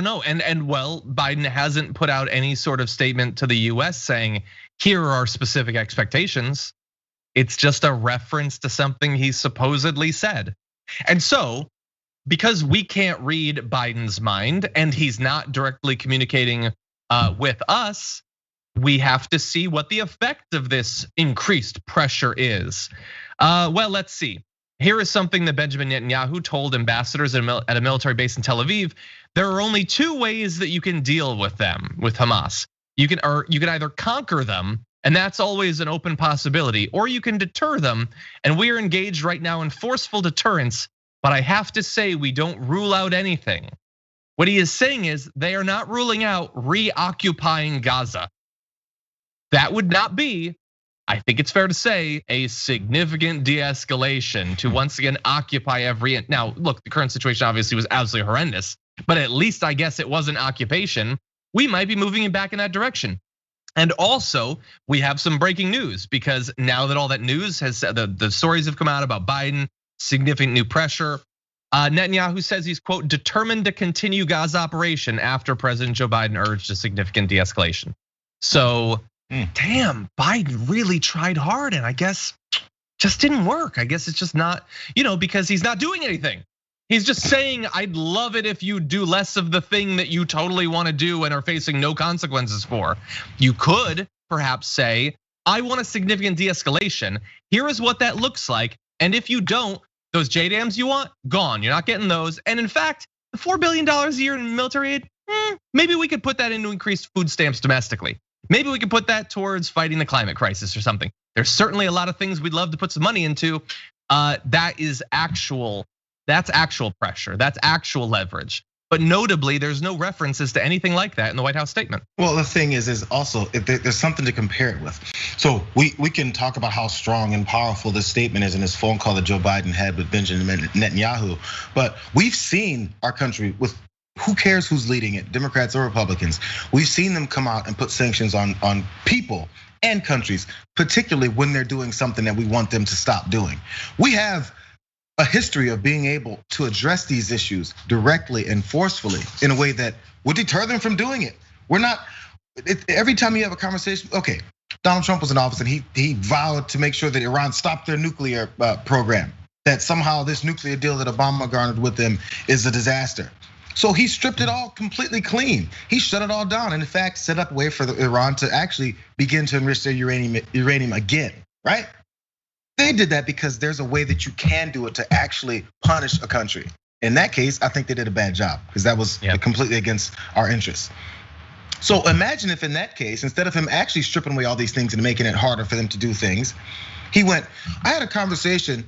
know. And well, Biden hasn't put out any sort of statement to the US saying, here are specific expectations. It's just a reference to something he supposedly said. And so, because we can't read Biden's mind and he's not directly communicating with us, we have to see what the effect of this increased pressure is. Well, let's see. Here is something that Benjamin Netanyahu told ambassadors at a military base in Tel Aviv. There are only 2 ways that you can deal with them, with Hamas. You can either conquer them, and that's always an open possibility, or you can deter them. And we are engaged right now in forceful deterrence, but I have to say we don't rule out anything. What he is saying is they are not ruling out reoccupying Gaza. That would not be, I think it's fair to say, a significant de-escalation to once again occupy every. Now, look, the current situation obviously was absolutely horrendous, but at least I guess it wasn't occupation. We might be moving back in that direction. And also, we have some breaking news because now that all that news has, the stories have come out about Biden, significant new pressure. Netanyahu says he's, quote, determined to continue Gaza operation after President Joe Biden urged a significant de-escalation. So, damn, Biden really tried hard and I guess just didn't work. I guess it's just not, because he's not doing anything. He's just saying, I'd love it if you do less of the thing that you totally want to do and are facing no consequences for. You could perhaps say, I want a significant de-escalation. Here is what that looks like. And if you don't, those JDAMs you want, gone. You're not getting those. And in fact, the $4 billion a year in military aid, maybe we could put that into increased food stamps domestically. Maybe we could put that towards fighting the climate crisis or something. There's certainly a lot of things we'd love to put some money into. That's actual pressure. That's actual leverage. But notably, there's no references to anything like that in the White House statement. Well, the thing is also there's something to compare it with. So we can talk about how strong and powerful this statement is in this phone call that Joe Biden had with Benjamin Netanyahu. But we've seen our country with, who cares who's leading it, Democrats or Republicans. We've seen them come out and put sanctions on people and countries, particularly when they're doing something that we want them to stop doing. We have a history of being able to address these issues directly and forcefully in a way that would deter them from doing it. We're not, every time you have a conversation, okay, Donald Trump was in office and he vowed to make sure that Iran stopped their nuclear program, that somehow this nuclear deal that Obama garnered with them is a disaster. So he stripped it all completely clean. He shut it all down and in fact set up a way for Iran to actually begin to enrich their uranium again, right? They did that because there's a way that you can do it to actually punish a country. In that case, I think they did a bad job because that was completely against our interests. So imagine if in that case, instead of him actually stripping away all these things and making it harder for them to do things, he went, I had a conversation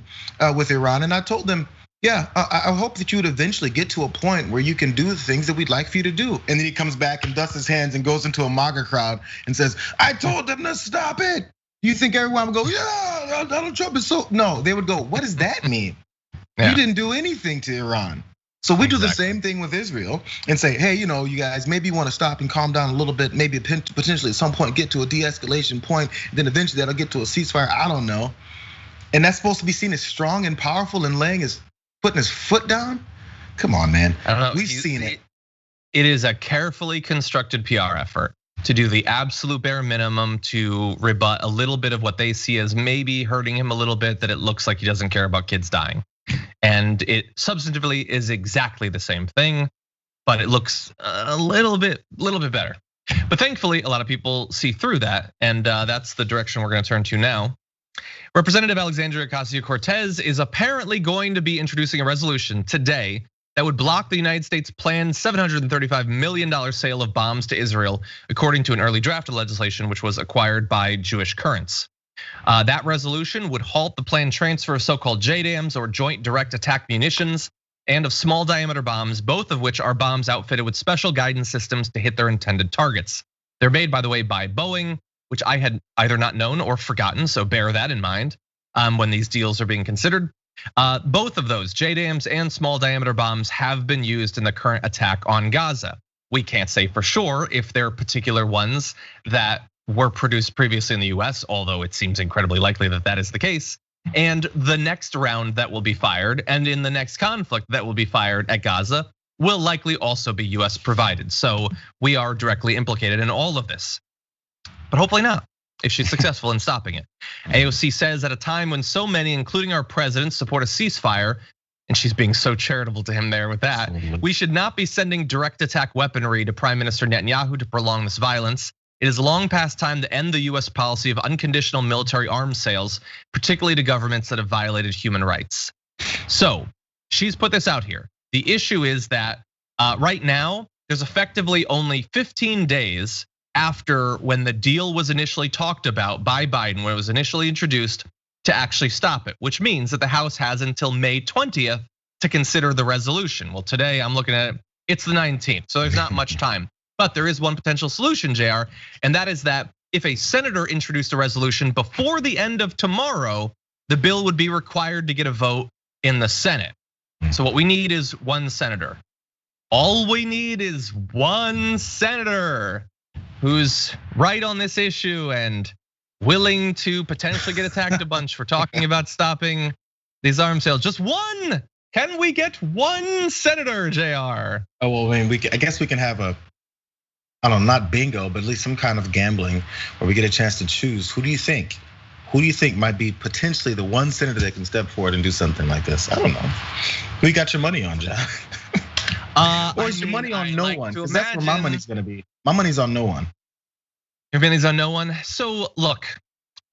with Iran and I told them, yeah, I hope that you would eventually get to a point where you can do the things that we'd like for you to do. And then he comes back and dusts his hands and goes into a MAGA crowd and says, I told them to stop it. You think everyone would go, yeah, Donald Trump is so, no, they would go, what does that mean? You didn't do anything to Iran. So we do the same thing with Israel and say, hey, you guys, maybe you want to stop and calm down a little bit, maybe potentially at some point get to a de-escalation point, then eventually that'll get to a ceasefire, I don't know. And that's supposed to be seen as strong and powerful and putting his foot down? Come on, man, I don't know. We've seen it. It is a carefully constructed PR effort to do the absolute bare minimum to rebut a little bit of what they see as maybe hurting him a little bit, that it looks like he doesn't care about kids dying. And it substantively is exactly the same thing, but it looks a little bit better. But thankfully, a lot of people see through that, and that's the direction we're gonna turn to now. Representative Alexandria Ocasio-Cortez is apparently going to be introducing a resolution today that would block the United States' planned $735 million sale of bombs to Israel, according to an early draft of legislation which was acquired by Jewish Currents. That resolution would halt the planned transfer of so-called JDAMs, or joint direct attack munitions, and of small diameter bombs, both of which are bombs outfitted with special guidance systems to hit their intended targets. They're made, by the way, by Boeing. which I had either not known or forgotten, so bear that in mind when these deals are being considered. Both of those, JDAMs and small diameter bombs, have been used in the current attack on Gaza. We can't say for sure if they're particular ones that were produced previously in the US, although it seems incredibly likely that that is the case. And the next round that will be fired, and in the next conflict that will be fired at Gaza, will likely also be US provided. So we are directly implicated in all of this, but hopefully not, if she's successful in stopping it. AOC says at a time when so many, including our president, support a ceasefire, and she's being so charitable to him there with that, we should not be sending direct attack weaponry to Prime Minister Netanyahu to prolong this violence. It is long past time to end the US policy of unconditional military arms sales, particularly to governments that have violated human rights. So she's put this out here. The issue is that right now, there's effectively only 15 days after when the deal was initially talked about by Biden, when it was initially introduced, to actually stop it, which means that the House has until May 20th to consider the resolution. Well, today I'm looking at it, it's the 19th, so there's not much time. But there is one potential solution, Jayar, and that is that if a senator introduced a resolution before the end of tomorrow, the bill would be required to get a vote in the Senate. So what we need is one senator. All we need is one senator who's right on this issue and willing to potentially get attacked a bunch for talking about stopping these arms sales. Just one. Can we get one senator, Jayar? Oh, well, I mean, I guess we can have a, I don't know, not bingo, but at least some kind of gambling where we get a chance to choose. Who do you think? Who do you think might be potentially the one senator that can step forward and do something like this? I don't know. Who you got your money on, John? Or is your money on no one? Because that's where my money's gonna be. My money's on no one. Your money's on no one. So look,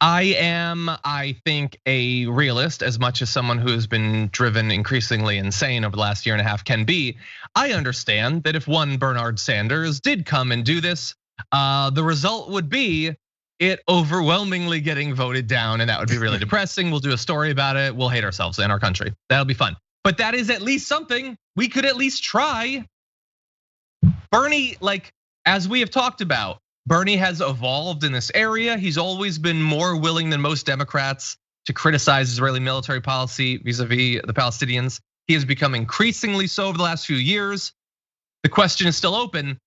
I think, a realist as much as someone who has been driven increasingly insane over the last year and a half can be. I understand that if one Bernard Sanders did come and do this, the result would be it overwhelmingly getting voted down, and that would be really depressing. We'll do a story about it. We'll hate ourselves and our country. That'll be fun. But that is at least something we could at least try. Bernie, like as we have talked about, Bernie has evolved in this area. He's always been more willing than most Democrats to criticize Israeli military policy vis-a-vis the Palestinians. He has become increasingly so over the last few years. The question is still open.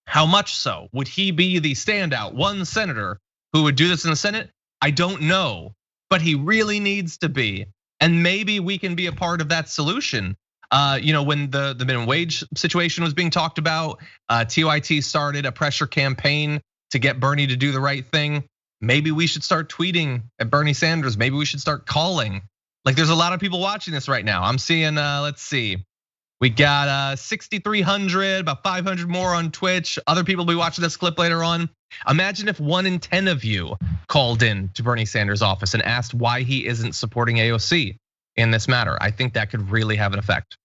How much so? Would he be the standout one senator who would do this in the Senate? I don't know, but he really needs to be. And maybe we can be a part of that solution. When the minimum wage situation was being talked about, TYT started a pressure campaign to get Bernie to do the right thing. Maybe we should start tweeting at Bernie Sanders. Maybe we should start calling. Like there's a lot of people watching this right now. I'm seeing, let's see. We got 6,300, about 500 more on Twitch. Other people will be watching this clip later on. Imagine if 1 in 10 of you called in to Bernie Sanders' office and asked why he isn't supporting AOC in this matter. I think that could really have an effect.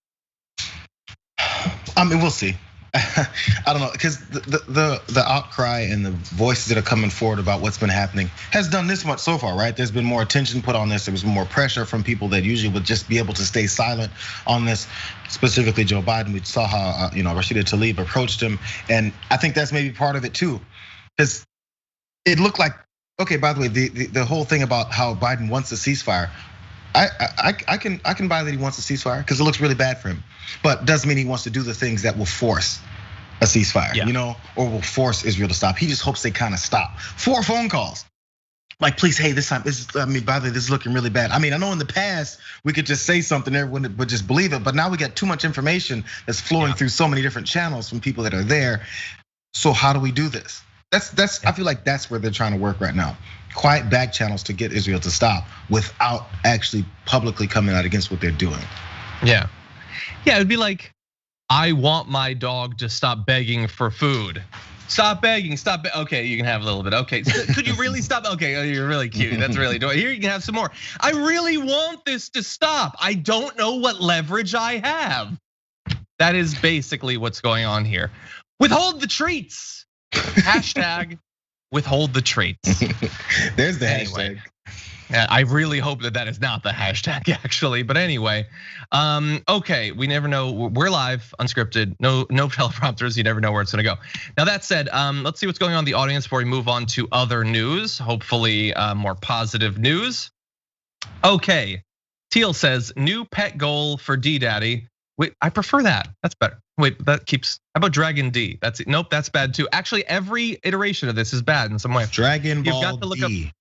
I mean, we'll see. I don't know, because the outcry and the voices that are coming forward about what's been happening has done this much so far, right? There's been more attention put on this. There was more pressure from people that usually would just be able to stay silent on this. Specifically, Joe Biden. We saw how Rashida Tlaib approached him, and I think that's maybe part of it too, because it looked like, okay. By the way, the whole thing about how Biden wants a ceasefire. I can buy that he wants a ceasefire because it looks really bad for him, but doesn't mean he wants to do the things that will force a ceasefire, or will force Israel to stop. He just hopes they kind of stop. 4 phone calls, like please, hey, this time, by the way, this is looking really bad. I mean, I know in the past we could just say something, everyone would just believe it, but now we got too much information that's flowing through so many different channels from people that are there. So how do we do this? I feel like that's where they're trying to work right now. Quiet back channels to get Israel to stop without actually publicly coming out against what they're doing. Yeah, it'd be like, I want my dog to stop begging for food. Stop begging, stop. Okay, you can have a little bit. Okay, could you really stop? Okay, you're really cute. That's really doing. Here, you can have some more. I really want this to stop. I don't know what leverage I have. That is basically what's going on here. Withhold the treats. Hashtag withhold the treats. There's the hashtag. I really hope that is not the hashtag actually, but anyway. Okay, we never know. We're live, unscripted, no teleprompters. You never know where it's gonna go. Now that said, let's see what's going on in the audience before we move on to other news. Hopefully, more positive news. Okay, Teal says new pet goal for D Daddy. Wait, I prefer that. That's better. Wait, that keeps. How about Dragon D? That's it. Nope, that's bad too. Actually, every iteration of this is bad in some way. Dragon Ball. You've got to look D.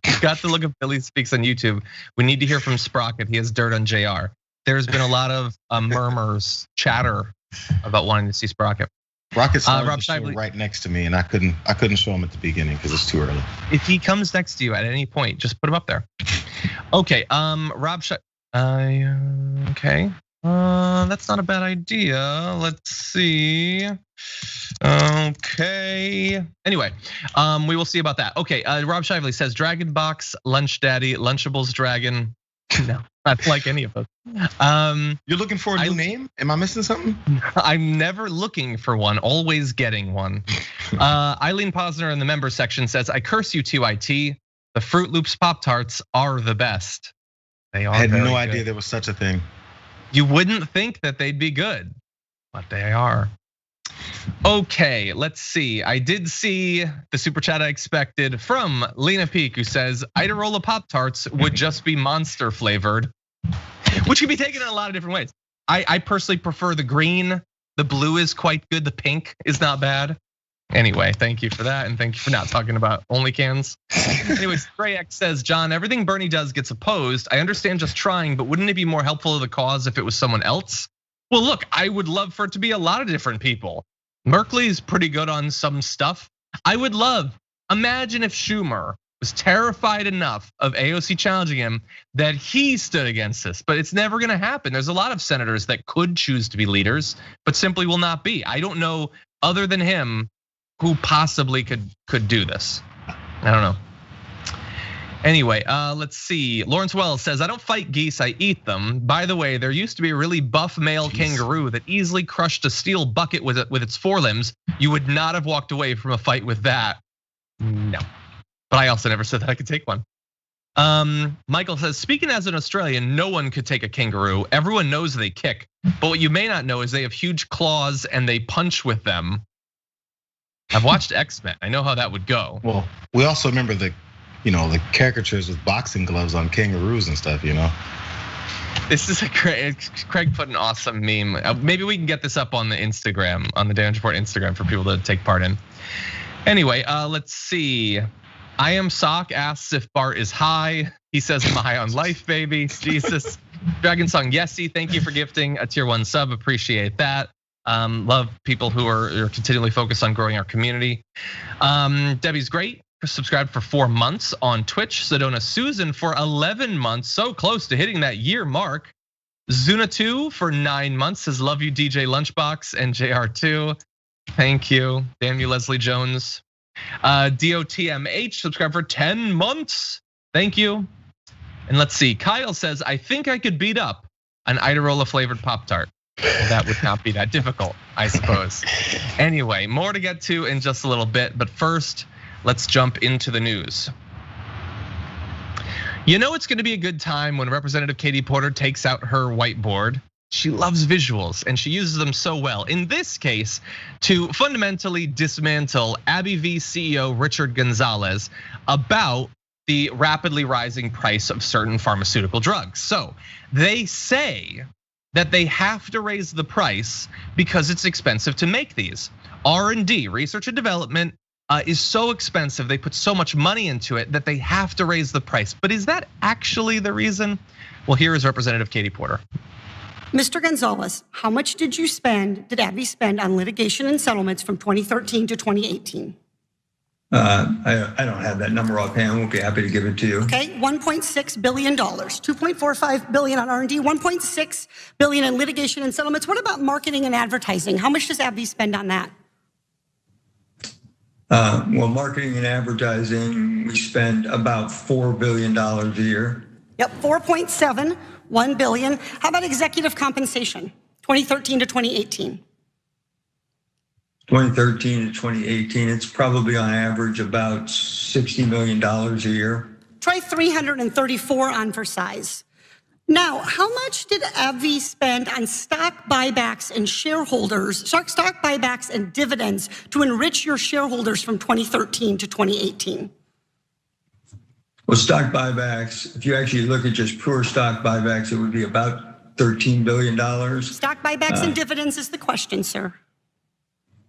You've got to look up Billy Speaks on YouTube. We need to hear from Sprocket. He has dirt on Jayar. There's been a lot of murmurs, chatter about wanting to see Sprocket. Rocket's right next to me, and I couldn't show him at the beginning because it's too early. If he comes next to you at any point, just put him up there. Okay, Rob. Okay. That's not a bad idea. Let's see. Okay. Anyway, we will see about that. Okay, Rob Shively says Dragon Box, Lunch Daddy, Lunchables Dragon. No, I don't like any of those. You're looking for a new name? Am I missing something? I'm never looking for one, always getting one. Eileen Posner in the member section says, I curse you TYT. The Fruit Loops Pop-Tarts are the best. They are. I had no idea there was such a thing. You wouldn't think that they'd be good, but they are. Okay, let's see. I did see the super chat I expected from Lena Peak, who says Iadarola Pop-Tarts would just be monster flavored, which can be taken in a lot of different ways. I personally prefer the green. The blue is quite good. The pink is not bad. Anyway, thank you for that, and thank you for not talking about only cans. Anyways, Gray X says, John, everything Bernie does gets opposed. I understand just trying, but wouldn't it be more helpful to the cause if it was someone else? Well, look, I would love for it to be a lot of different people. Merkley's pretty good on some stuff. I would love, imagine if Schumer was terrified enough of AOC challenging him that he stood against this, but it's never gonna happen. There's a lot of senators that could choose to be leaders, but simply will not be. I don't know, other than him, who possibly could do this. I don't know. Anyway, let's see. Lawrence Wells says, I don't fight geese, I eat them. By the way, there used to be a really buff male kangaroo that easily crushed a steel bucket with its forelimbs. You would not have walked away from a fight with that. No, but I also never said that I could take one. Michael says, speaking as an Australian, no one could take a kangaroo. Everyone knows they kick, but what you may not know is they have huge claws and they punch with them. I've watched X-Men. I know how that would go. Well, we also remember the caricatures with boxing gloves on kangaroos and stuff. This is Craig put an awesome meme. Maybe we can get this up on the Instagram, on the Damage Report Instagram for people to take part in. Anyway, let's see. I am Sock asks if Bart is high. He says, I'm high on life, baby. Jesus. Dragon Song Yesy, thank you for gifting a tier 1 sub. Appreciate that. Love people who are continually focused on growing our community. Debbie's great. Subscribed for 4 months on Twitch. Sedona Susan for 11 months, so close to hitting that year mark. Zuna2 for 9 months says, love you, DJ Lunchbox and JR2. Thank you. Damn you, Leslie Jones. DOTMH subscribed for 10 months. Thank you. And let's see. Kyle says, I think I could beat up an Iadarola flavored Pop-Tart. Well, that would not be that difficult, I suppose. Anyway, more to get to in just a little bit, but first, let's jump into the news. You know it's gonna be a good time when Representative Katie Porter takes out her whiteboard. She loves visuals and she uses them so well. In this case, to fundamentally dismantle AbbVie CEO Richard Gonzalez about the rapidly rising price of certain pharmaceutical drugs. So they say that they have to raise the price because it's expensive to make these. R&D, research and development, is so expensive, they put so much money into it that they have to raise the price. But is that actually the reason? Well, here is Representative Katie Porter. Mr. Gonzalez, how much did AbbVie spend on litigation and settlements from 2013 to 2018? I don't have that number offhand. I won't be happy to give it to you. Okay, $1.6 billion, $2.45 billion on R&D, $1.6 billion in litigation and settlements. What about marketing and advertising? How much does AbbVie spend on that? Well, marketing and advertising, we spend about $4 billion a year. Yep, 4.7, 1 billion. How about executive compensation, 2013 to 2018? 2013 to 2018, it's probably on average about $60 million a year. Try 334 on for size. Now, how much did AbbVie spend on stock buybacks and stock buybacks and dividends to enrich your shareholders from 2013 to 2018? Well, stock buybacks, if you actually look at just pure stock buybacks, it would be about $13 billion. Stock buybacks and dividends is the question, sir.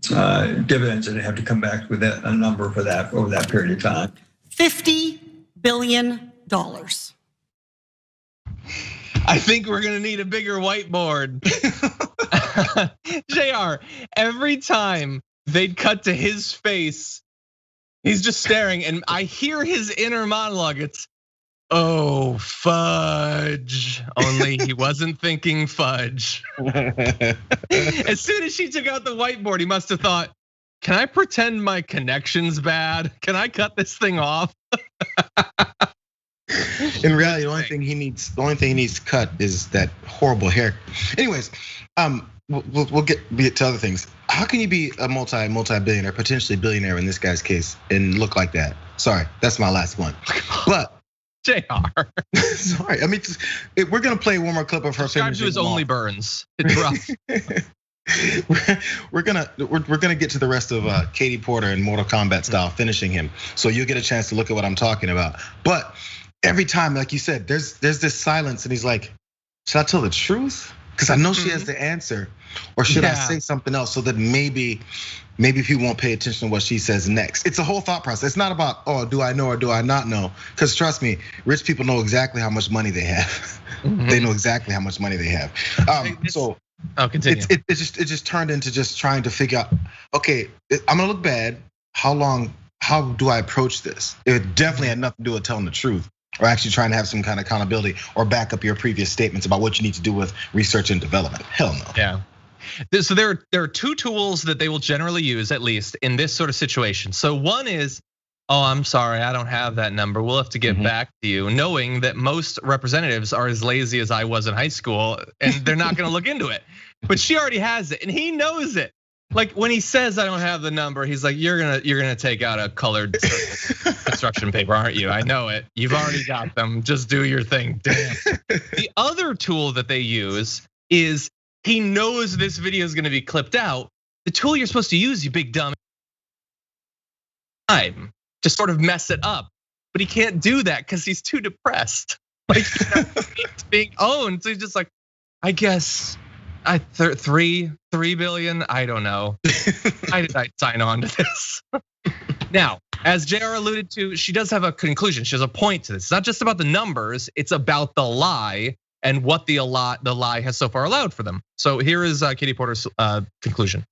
Dividends, I'd have to come back with a number for that over that period of time. $50 billion. I think we're gonna need a bigger whiteboard. Jayar, every time they'd cut to his face, he's just staring, and I hear his inner monologue. It's, oh, fudge. Only he wasn't thinking fudge. As soon as she took out the whiteboard, he must have thought, can I pretend my connection's bad? Can I cut this thing off? In reality, the only thing he needs to cut is that horrible hair. Anyways, we'll get to other things. How can you be a multi-billionaire, potentially billionaire in this guy's case, and look like that? Sorry, that's my last one. But Jayar. Sorry, I mean, we're gonna play one more clip of her. Subscribe to his Only Burns. It's rough. We're gonna get to the rest of Katie Porter in Mortal Kombat style, finishing him. So you'll get a chance to look at what I'm talking about. But every time, like you said, there's this silence, and he's like, should I tell the truth? Because I know she has the answer, or should I say something else so that maybe people won't pay attention to what she says next? It's a whole thought process. It's not about, oh, do I know or do I not know? Because trust me, rich people know exactly how much money they have. They know exactly how much money they have. So continue. It just turned into just trying to figure out, okay, I'm gonna look bad. How do I approach this? It definitely had nothing to do with telling the truth, or actually trying to have some kind of accountability or back up your previous statements about what you need to do with research and development. Hell no. Yeah. So there are two tools that they will generally use, at least in this sort of situation. So one is, oh, I'm sorry, I don't have that number. We'll have to get back to you, knowing that most representatives are as lazy as I was in high school, and they're not gonna look into it. But she already has it, and he knows it. Like when he says, I don't have the number, he's like, you're gonna take out a colored construction paper, aren't you? I know it. You've already got them. Just do your thing. Damn. The other tool that they use is, he knows this video is gonna be clipped out. The tool you're supposed to use, you big dumb, time to sort of mess it up. But he can't do that because he's too depressed. Like it's being owned. So he's just like, I guess 3 billion, I don't know. Why did I sign on to this? Now, as Jayar alluded to, she does have a conclusion. She has a point to this. It's not just about the numbers, it's about the lie and what the lie has so far allowed for them. So here is Katie Porter's conclusion.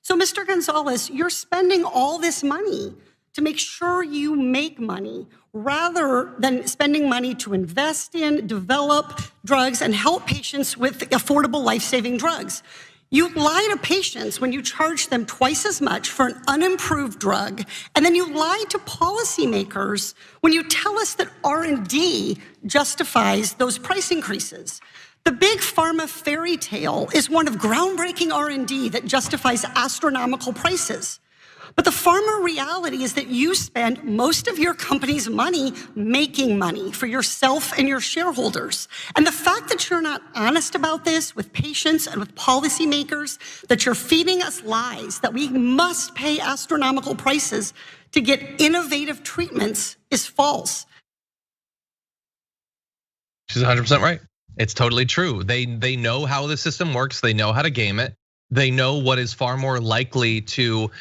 So Mr. Gonzalez, you're spending all this money to make sure you make money rather than spending money to invest in, develop drugs, and help patients with affordable life-saving drugs. You lie to patients when you charge them twice as much for an unimproved drug, and then you lie to policymakers when you tell us that R&D justifies those price increases. The big pharma fairy tale is one of groundbreaking R&D that justifies astronomical prices. But the pharma reality is that you spend most of your company's money making money for yourself and your shareholders. And the fact that you're not honest about this with patients and with policymakers, that you're feeding us lies, that we must pay astronomical prices to get innovative treatments is false. She's 100% right. It's totally true. They know how the system works. They know how to game it. They know what is far more likely to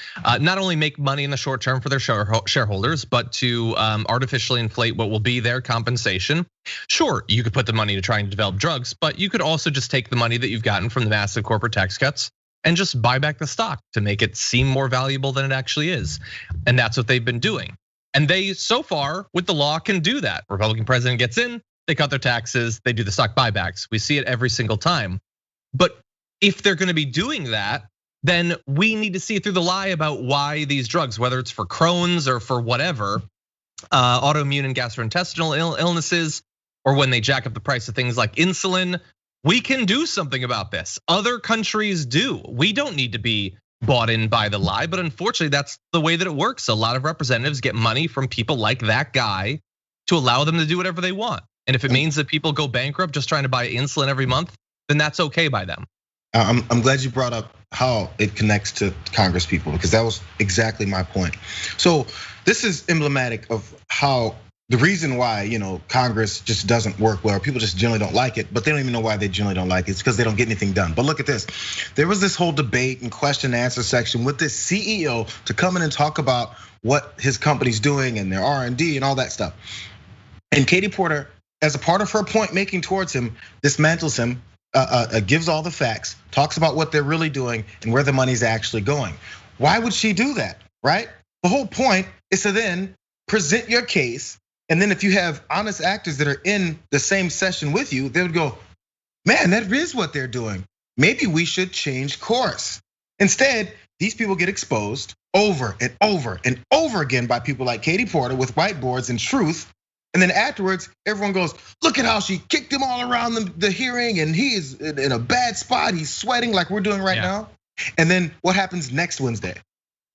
not only make money in the short term for their shareholders, but to artificially inflate what will be their compensation. Sure, you could put the money to try and develop drugs, but you could also just take the money that you've gotten from the massive corporate tax cuts and just buy back the stock to make it seem more valuable than it actually is. And that's what they've been doing. And they, so far, with the law, can do that. Republican president gets in, they cut their taxes, they do the stock buybacks. We see it every single time. But if they're gonna be doing that, then we need to see through the lie about why these drugs, whether it's for Crohn's or for whatever, autoimmune and gastrointestinal illnesses, or when they jack up the price of things like insulin, we can do something about this. Other countries do. We don't need to be bought in by the lie, but unfortunately that's the way that it works. A lot of representatives get money from people like that guy to allow them to do whatever they want. And if it means that people go bankrupt just trying to buy insulin every month, then that's okay by them. I'm glad you brought up how it connects to Congress people, because that was exactly my point. So this is emblematic of how the reason why Congress just doesn't work well. People just generally don't like it, but they don't even know why they generally don't like it. It's because they don't get anything done. But look at this. There was this whole debate and question and answer section with this CEO to come in and talk about what his company's doing and their R&D and all that stuff. And Katie Porter, as a part of her point making towards him, dismantles him, gives all the facts, talks about what they're really doing and where the money's actually going. Why would she do that, right? The whole point is to then present your case. And then if you have honest actors that are in the same session with you, they would go, man, that is what they're doing. Maybe we should change course. Instead, these people get exposed over and over and over again by people like Katie Porter with whiteboards and truth. And then afterwards, everyone goes, look at how she kicked him all around the hearing, and he is in a bad spot. He's sweating like we're doing right now. And then what happens next Wednesday?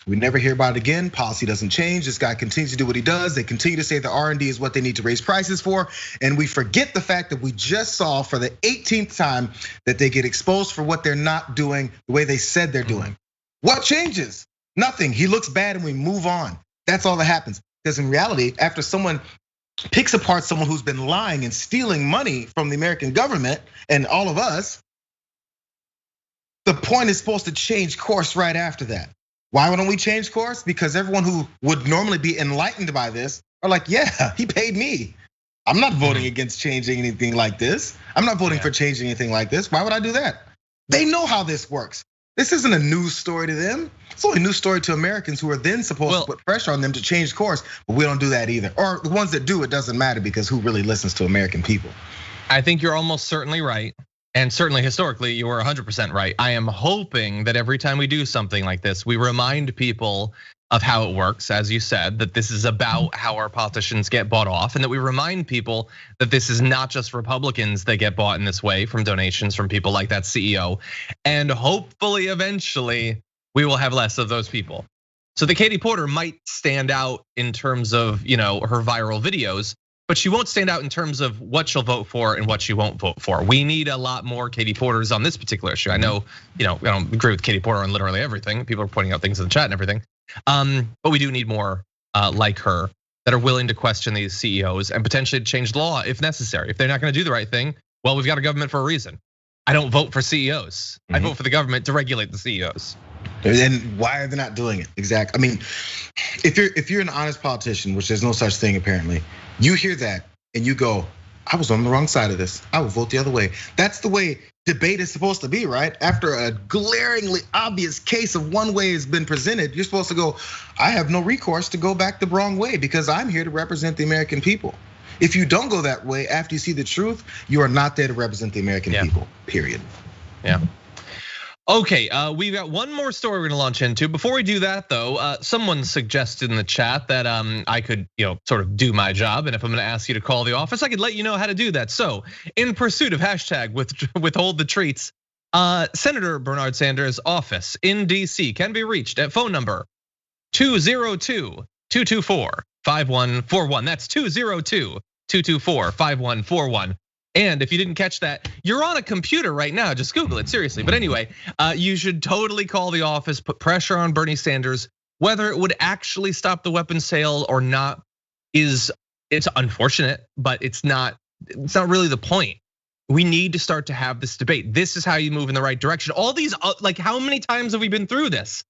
We never hear about it again. Policy doesn't change. This guy continues to do what he does. They continue to say the R&D is what they need to raise prices for. And we forget the fact that we just saw for the 18th time that they get exposed for what they're not doing the way they said they're doing. What changes? Nothing. He looks bad and we move on. That's all that happens. Because in reality, after someone picks apart someone who's been lying and stealing money from the American government and all of us, the point is supposed to change course right after that. Why wouldn't we change course? Because everyone who would normally be enlightened by this are like, yeah, he paid me. I'm not voting against changing anything like this. I'm not voting for changing anything like this. Why would I do that? They know how this works. This isn't a news story to them. It's only a news story to Americans who are then supposed to put pressure on them to change course, but we don't do that either. Or the ones that do, it doesn't matter, because who really listens to American people? I think you're almost certainly right. And certainly historically, you were 100% right. I am hoping that every time we do something like this, we remind people of how it works, as you said, that this is about how our politicians get bought off, and that we remind people that this is not just Republicans that get bought in this way from donations from people like that CEO. And hopefully, eventually, we will have less of those people. So the Katie Porter might stand out in terms of her viral videos, but she won't stand out in terms of what she'll vote for and what she won't vote for. We need a lot more Katie Porters on this particular issue. I know, I don't agree with Katie Porter on literally everything. People are pointing out things in the chat and everything. But we do need more like her that are willing to question these CEOs and potentially change the law if necessary. If they're not gonna do the right thing, well, we've got a government for a reason. I don't vote for CEOs. I vote for the government to regulate the CEOs. And why are they not doing it? Exactly. I mean, if you're an honest politician, which there's no such thing apparently, you hear that and you go, I was on the wrong side of this. I will vote the other way. That's the way debate is supposed to be, right? After a glaringly obvious case of one way has been presented, you're supposed to go, I have no recourse to go back the wrong way because I'm here to represent the American people. If you don't go that way after you see the truth, you are not there to represent the American people, period. Yeah. Okay, we've got one more story we're gonna launch into. Before we do that though, someone suggested in the chat that I could sort of do my job, and if I'm gonna ask you to call the office, I could let you know how to do that. So in pursuit of hashtag withhold the treats, Senator Bernard Sanders' office in DC can be reached at phone number 202-224-5141. That's 202-224-5141. And if you didn't catch that, you're on a computer right now, just Google it, seriously. But anyway, you should totally call the office, put pressure on Bernie Sanders. Whether it would actually stop the weapons sale or not it's unfortunate, but it's not really the point. We need to start to have this debate. This is how you move in the right direction. All these, like how many times have we been through this?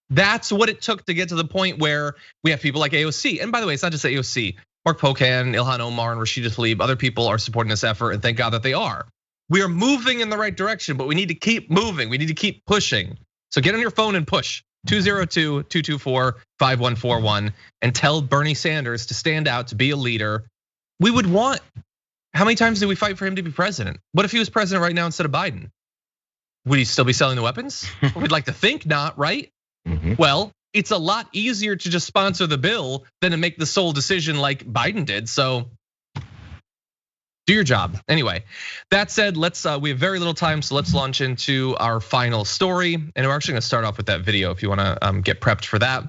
That's what it took to get to the point where we have people like AOC. And by the way, it's not just AOC. Mark Pocan, Ilhan Omar, and Rashida Tlaib, other people are supporting this effort, and thank God that they are. We are moving in the right direction, but we need to keep moving. We need to keep pushing. So get on your phone and push 202-224-5141 and tell Bernie Sanders to stand out, to be a leader. We would want, how many times did we fight for him to be president? What if he was president right now instead of Biden? Would he still be selling the weapons? We'd like to think not, right? Well, it's a lot easier to just sponsor the bill than to make the sole decision like Biden did. So do your job. Anyway, that said, we have very little time, so let's launch into our final story. And we're actually gonna start off with that video if you wanna get prepped for that.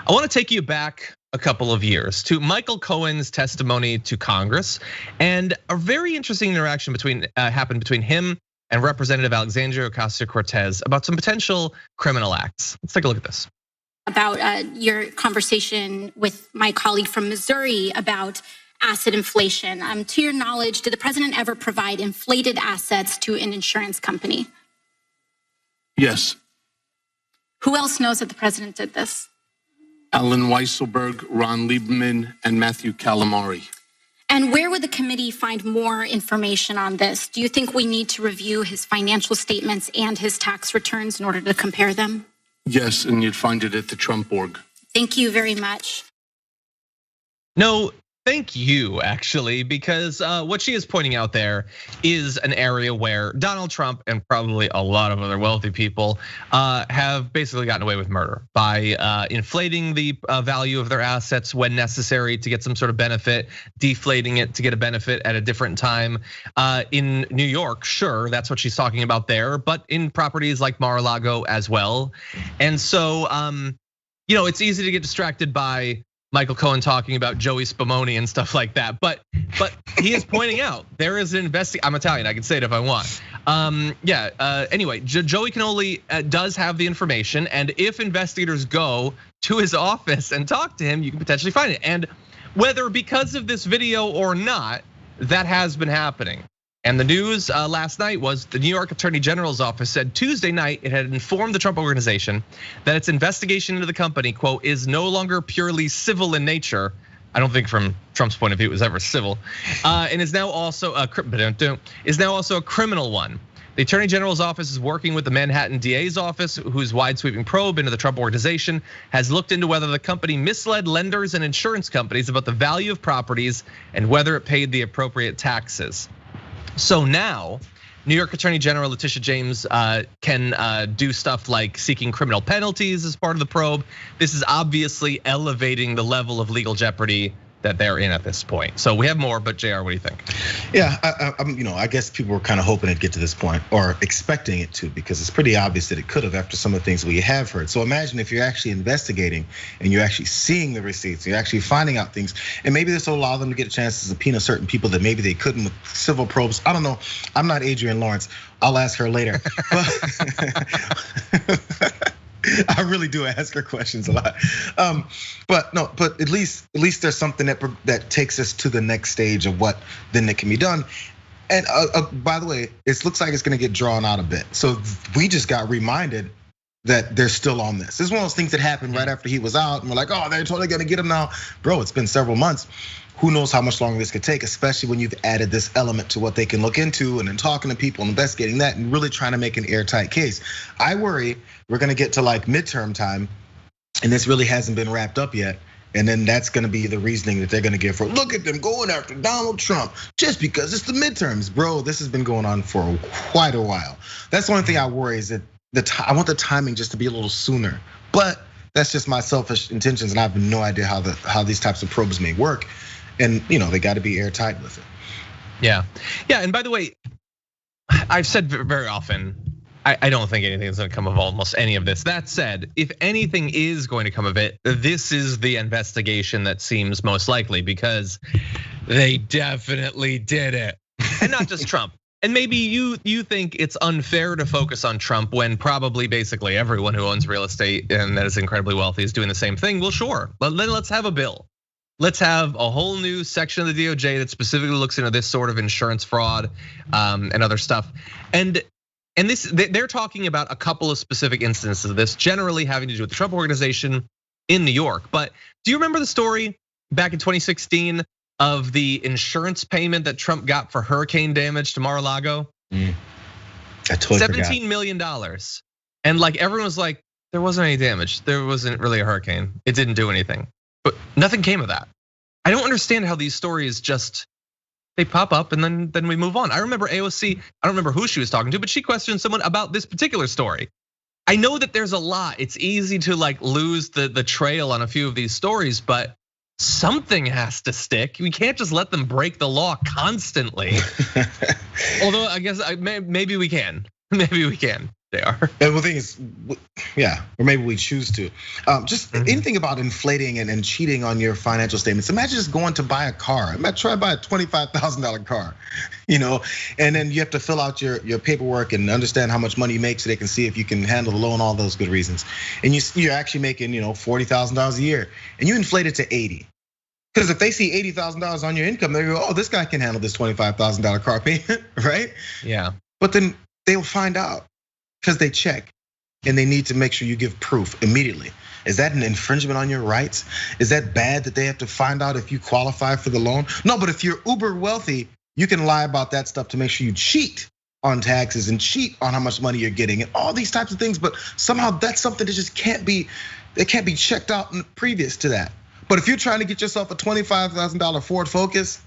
I wanna take you back a couple of years to Michael Cohen's testimony to Congress, and a very interesting interaction happened between him and Representative Alexandria Ocasio-Cortez about some potential criminal acts. Let's take a look at this. About your conversation with my colleague from Missouri about asset inflation. To your knowledge, did the president ever provide inflated assets to an insurance company? Yes. Who else knows that the president did this? Alan Weisselberg, Ron Lieberman, and Matthew Calamari. And where would the committee find more information on this? Do you think we need to review his financial statements and his tax returns in order to compare them? Yes, and you'd find it at the Trump org. Thank you very much. No, thank you, actually, because what she is pointing out there is an area where Donald Trump and probably a lot of other wealthy people have basically gotten away with murder by inflating the value of their assets when necessary to get some sort of benefit, deflating it to get a benefit at a different time. In New York, sure, that's what she's talking about there, but in properties like Mar-a-Lago as well. And so, it's easy to get distracted by Michael Cohen talking about Joey Spumoni and stuff like that, but he is pointing out there is an I'm Italian, I can say it if I want. Anyway, Joey Cannoli does have the information, and if investigators go to his office and talk to him, you can potentially find it. And whether because of this video or not, that has been happening. And the news last night was the New York Attorney General's office said Tuesday night it had informed the Trump organization that its investigation into the company, quote, is no longer purely civil in nature. I don't think from Trump's point of view it was ever civil, and is now also a criminal one. The Attorney General's office is working with the Manhattan DA's office, whose wide-sweeping probe into the Trump organization has looked into whether the company misled lenders and insurance companies about the value of properties and whether it paid the appropriate taxes. So now, New York Attorney General Letitia James can do stuff like seeking criminal penalties as part of the probe. This is obviously elevating the level of legal jeopardy that they're in at this point. So we have more, but Jayar, what do you think? Yeah, I guess people were kind of hoping it'd get to this point or expecting it to, because it's pretty obvious that it could have after some of the things we have heard. So imagine if you're actually investigating and you're actually seeing the receipts, you're actually finding out things, and maybe this will allow them to get a chance to subpoena certain people that maybe they couldn't with civil probes. I don't know. I'm not Adrienne Lawrence. I'll ask her later. I really do ask her questions a lot, but at least there's something that takes us to the next stage of what then that can be done. And by the way, it looks like it's going to get drawn out a bit. So we just got reminded that they're still on this. This is one of those things that happened right after he was out, and we're like, oh, they're totally going to get him now, bro. It's been several months. Who knows how much longer this could take, especially when you've added this element to what they can look into and then talking to people and investigating that and really trying to make an airtight case. I worry we're gonna get to like midterm time and this really hasn't been wrapped up yet. And then that's gonna be the reasoning that they're gonna give for, look at them going after Donald Trump just because it's the midterms. Bro, this has been going on for quite a while. That's the only thing I worry is that I want the timing just to be a little sooner. But that's just my selfish intentions, and I have no idea how these types of probes may work. And they got to be airtight with it. Yeah. And by the way, I've said very often, I don't think anything's going to come of almost any of this. That said, if anything is going to come of it, this is the investigation that seems most likely, because they definitely did it, and not just Trump. And maybe you think it's unfair to focus on Trump when probably basically everyone who owns real estate and that is incredibly wealthy is doing the same thing. Well, sure, but then let's have a bill. Let's have a whole new section of the DOJ that specifically looks into this sort of insurance fraud and other stuff. And they're talking about a couple of specific instances of this, generally having to do with the Trump organization in New York. But do you remember the story back in 2016 of the insurance payment that Trump got for hurricane damage to Mar-a-Lago? I totally $17 million. And like everyone was like, there wasn't any damage. There wasn't really a hurricane. It didn't do anything. But nothing came of that. I don't understand how these stories just, they pop up and then we move on. I remember AOC, I don't remember who she was talking to, but she questioned someone about this particular story. I know that there's a lot. It's easy to like lose the trail on a few of these stories, but something has to stick. We can't just let them break the law constantly. Although I guess maybe we can. Maybe we can. They are. And the thing is, yeah, or maybe we choose to. Just anything about inflating and cheating on your financial statements. Imagine just going to buy a car. Imagine try to buy a $25,000 car, and then you have to fill out your paperwork and understand how much money you make so they can see if you can handle the loan, all those good reasons. And you're actually making $40,000 a year, and you inflate it to 80. Because if they see $80,000 on your income, they go, oh, this guy can handle this $25,000 car payment, right? Yeah. But then they'll find out. Because they check and they need to make sure you give proof immediately. Is that an infringement on your rights? Is that bad that they have to find out if you qualify for the loan? No, but if you're uber wealthy, you can lie about that stuff to make sure you cheat on taxes and cheat on how much money you're getting and all these types of things. But somehow that's something that just can't be checked out previous to that. But if you're trying to get yourself a $25,000 Ford Focus,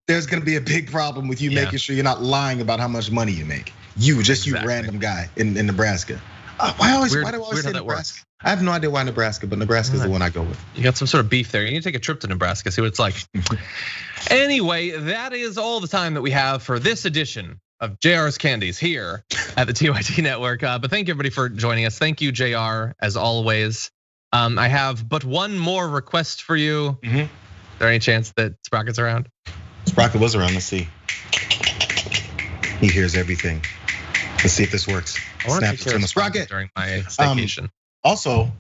there's gonna be a big problem with you making sure you're not lying about how much money you make. You random guy in Nebraska. Why do I always say Nebraska? I have no idea why Nebraska, but Nebraska is the one I go with. You got some sort of beef there. You need to take a trip to Nebraska, see what it's like. Anyway, that is all the time that we have for this edition of Jayar's Candies here at the TYT Network. But thank you everybody for joining us. Thank you, Jayar, as always. I have but one more request for you. Is there any chance that Sprocket's around? Sprocket was around, let's see. He hears everything. Let's see if this works. I want to take care of Sprocket during my staycation. Also,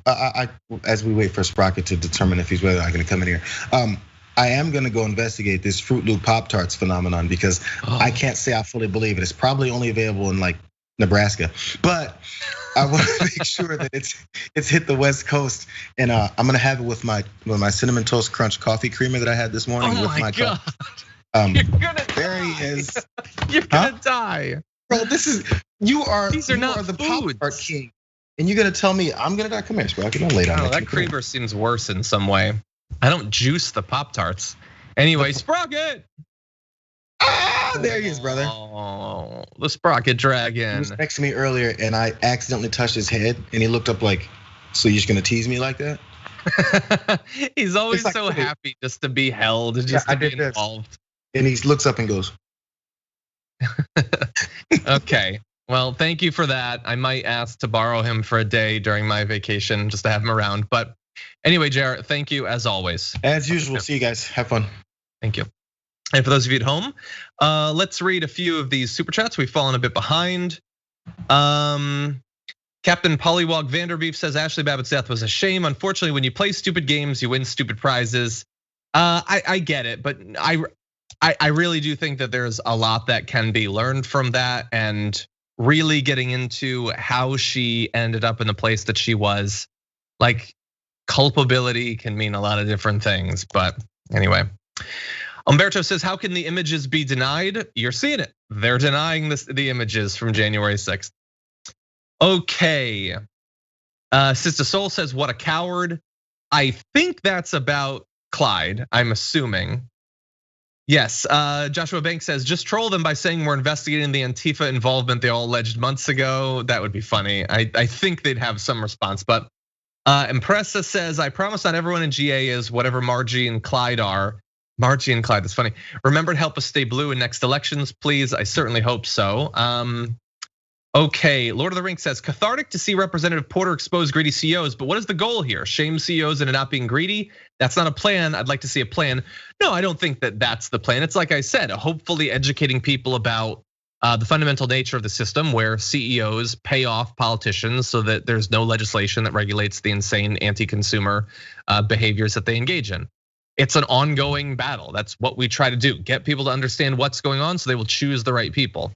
as we wait for Sprocket to determine if he's whether I'm gonna come in here, I am gonna go investigate this Fruit Loop Pop-Tarts phenomenon because I can't say I fully believe it. It's probably only available in like Nebraska, but I want to make sure that it's hit the West Coast, and I'm gonna have it with my Cinnamon Toast Crunch coffee creamer that I had this morning with my God. You're gonna there he is. You're gonna die. Bro, you are not the foods. Pop-Tart king. And you're gonna tell me I'm gonna die? Come here, Sprocket, don't lay down. Oh, that creamer seems worse in some way. I don't juice the Pop-Tarts. Anyway, Sprocket! There he is, brother. Oh, the Sprocket Dragon. He was next to me earlier and I accidentally touched his head and he looked up like, so you're just gonna tease me like that? He's always like, so happy just to be held, just to be involved. And he looks up and goes. Okay, well, thank you for that. I might ask to borrow him for a day during my vacation just to have him around. But anyway, Jayar, thank you as always. As usual, see you guys, have fun. Thank you. And for those of you at home, let's read a few of these super chats. We've fallen a bit behind. Captain Pollywog Vanderbeef says Ashley Babbitt's death was a shame. Unfortunately, when you play stupid games, you win stupid prizes. I get it, but I really do think that there's a lot that can be learned from that, and really getting into how she ended up in the place that she was. Like, culpability can mean a lot of different things, but anyway. Umberto says, how can the images be denied? You're seeing it. They're denying the images from January 6th. Okay. Sister Soul says, what a coward. I think that's about Clyde, I'm assuming. Yes, Joshua Banks says, just troll them by saying we're investigating the Antifa involvement they all alleged months ago. That would be funny. I think they'd have some response, but Impressa says, I promise not everyone in GA is whatever Margie and Clyde are. Margie and Clyde, that's funny. Remember to help us stay blue in next elections, please. I certainly hope so. Okay, Lord of the Rings says, cathartic to see Representative Porter expose greedy CEOs, but what is the goal here? Shame CEOs into not being greedy? That's not a plan. I'd like to see a plan. No, I don't think that that's the plan. It's like I said, hopefully educating people about the fundamental nature of the system where CEOs pay off politicians so that there's no legislation that regulates the insane anti-consumer behaviors that they engage in. It's an ongoing battle. That's what we try to do. Get people to understand what's going on so they will choose the right people.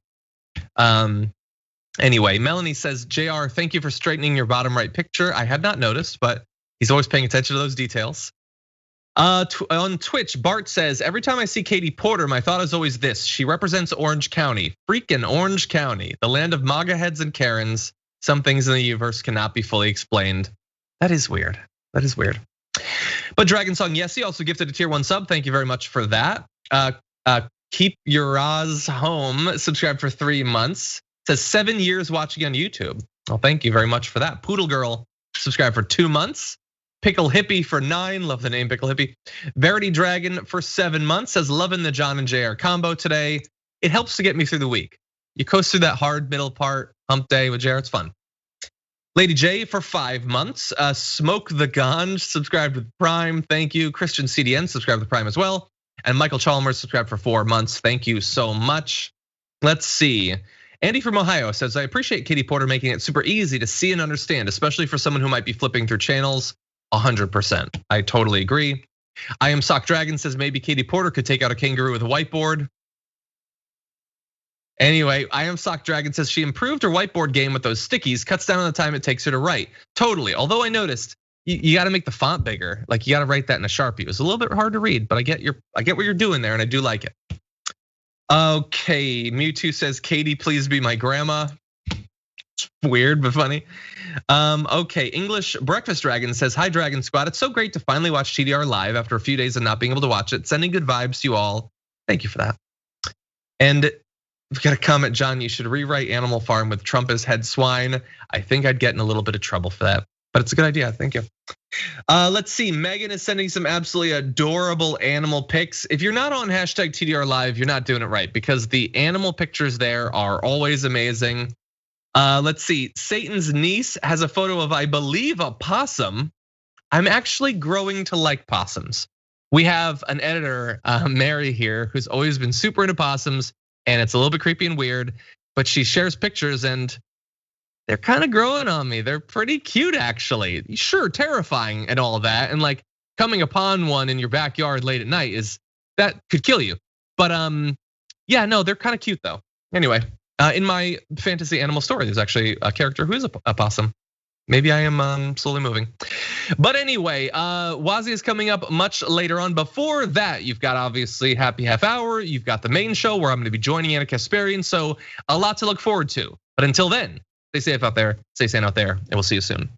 Anyway, Melanie says, Jayar, thank you for straightening your bottom right picture. I had not noticed, but he's always paying attention to those details. On Twitch, Bart says, every time I see Katie Porter, my thought is always this. She represents Orange County, freaking Orange County, the land of MAGA heads and Karens. Some things in the universe cannot be fully explained. That is weird. That is weird. But Dragon Song Yessie also gifted a tier 1 sub. Thank you very much for that. Keep your Raz home, subscribed for 3 months. Says 7 years watching on YouTube. Well, thank you very much for that. Poodle Girl subscribed for 2 months. Pickle Hippie for 9, love the name Pickle Hippie. Verity Dragon for 7 months, says loving the John and Jayar combo today. It helps to get me through the week. You coast through that hard middle part, Hump day with Jayar, it's fun. Lady J for 5 months. Smoke the Ganj subscribed with Prime, thank you. Christian CDN subscribed with Prime as well. And Michael Chalmers subscribed for 4 months, thank you so much. Let's see. Andy from Ohio says, I appreciate Katie Porter making it super easy to see and understand, especially for someone who might be flipping through channels. 100%, I totally agree. I Am Sock Dragon says maybe Katie Porter could take out a kangaroo with a whiteboard. Anyway, I Am Sock Dragon says she improved her whiteboard game with those stickies, cuts down on the time it takes her to write. Totally, although I noticed you gotta make the font bigger. Like you gotta write that in a Sharpie. It was a little bit hard to read, but I get what you're doing there and I do like it. Okay, Mewtwo says, Katie, please be my grandma. It's weird, but funny. Okay, English Breakfast Dragon says, hi Dragon Squad. It's so great to finally watch TDR live after a few days of not being able to watch it. Sending good vibes to you all. Thank you for that. And we've got a comment, John, you should rewrite Animal Farm with Trump as head swine. I think I'd get in a little bit of trouble for that, but it's a good idea, thank you. Let's see, Megan is sending some absolutely adorable animal pics. If you're not on hashtag TDR Live, you're not doing it right because the animal pictures there are always amazing. Let's see, Satan's niece has a photo of, I believe, a possum. I'm actually growing to like possums. We have an editor, Mary here, who's always been super into possums. And it's a little bit creepy and weird, but she shares pictures and they're kind of growing on me. They're pretty cute, actually. Sure, terrifying and all that. And like coming upon one in your backyard late at night that could kill you. But yeah, no, they're kind of cute though. Anyway, in my fantasy animal story, there's actually a character who is a possum. Maybe I am slowly moving. But anyway, Wazi is coming up much later on. Before that, you've got obviously Happy Half Hour. You've got the main show where I'm gonna be joining Anna Kasparian. So a lot to look forward to. But until then, stay safe out there, stay sane out there, and we'll see you soon.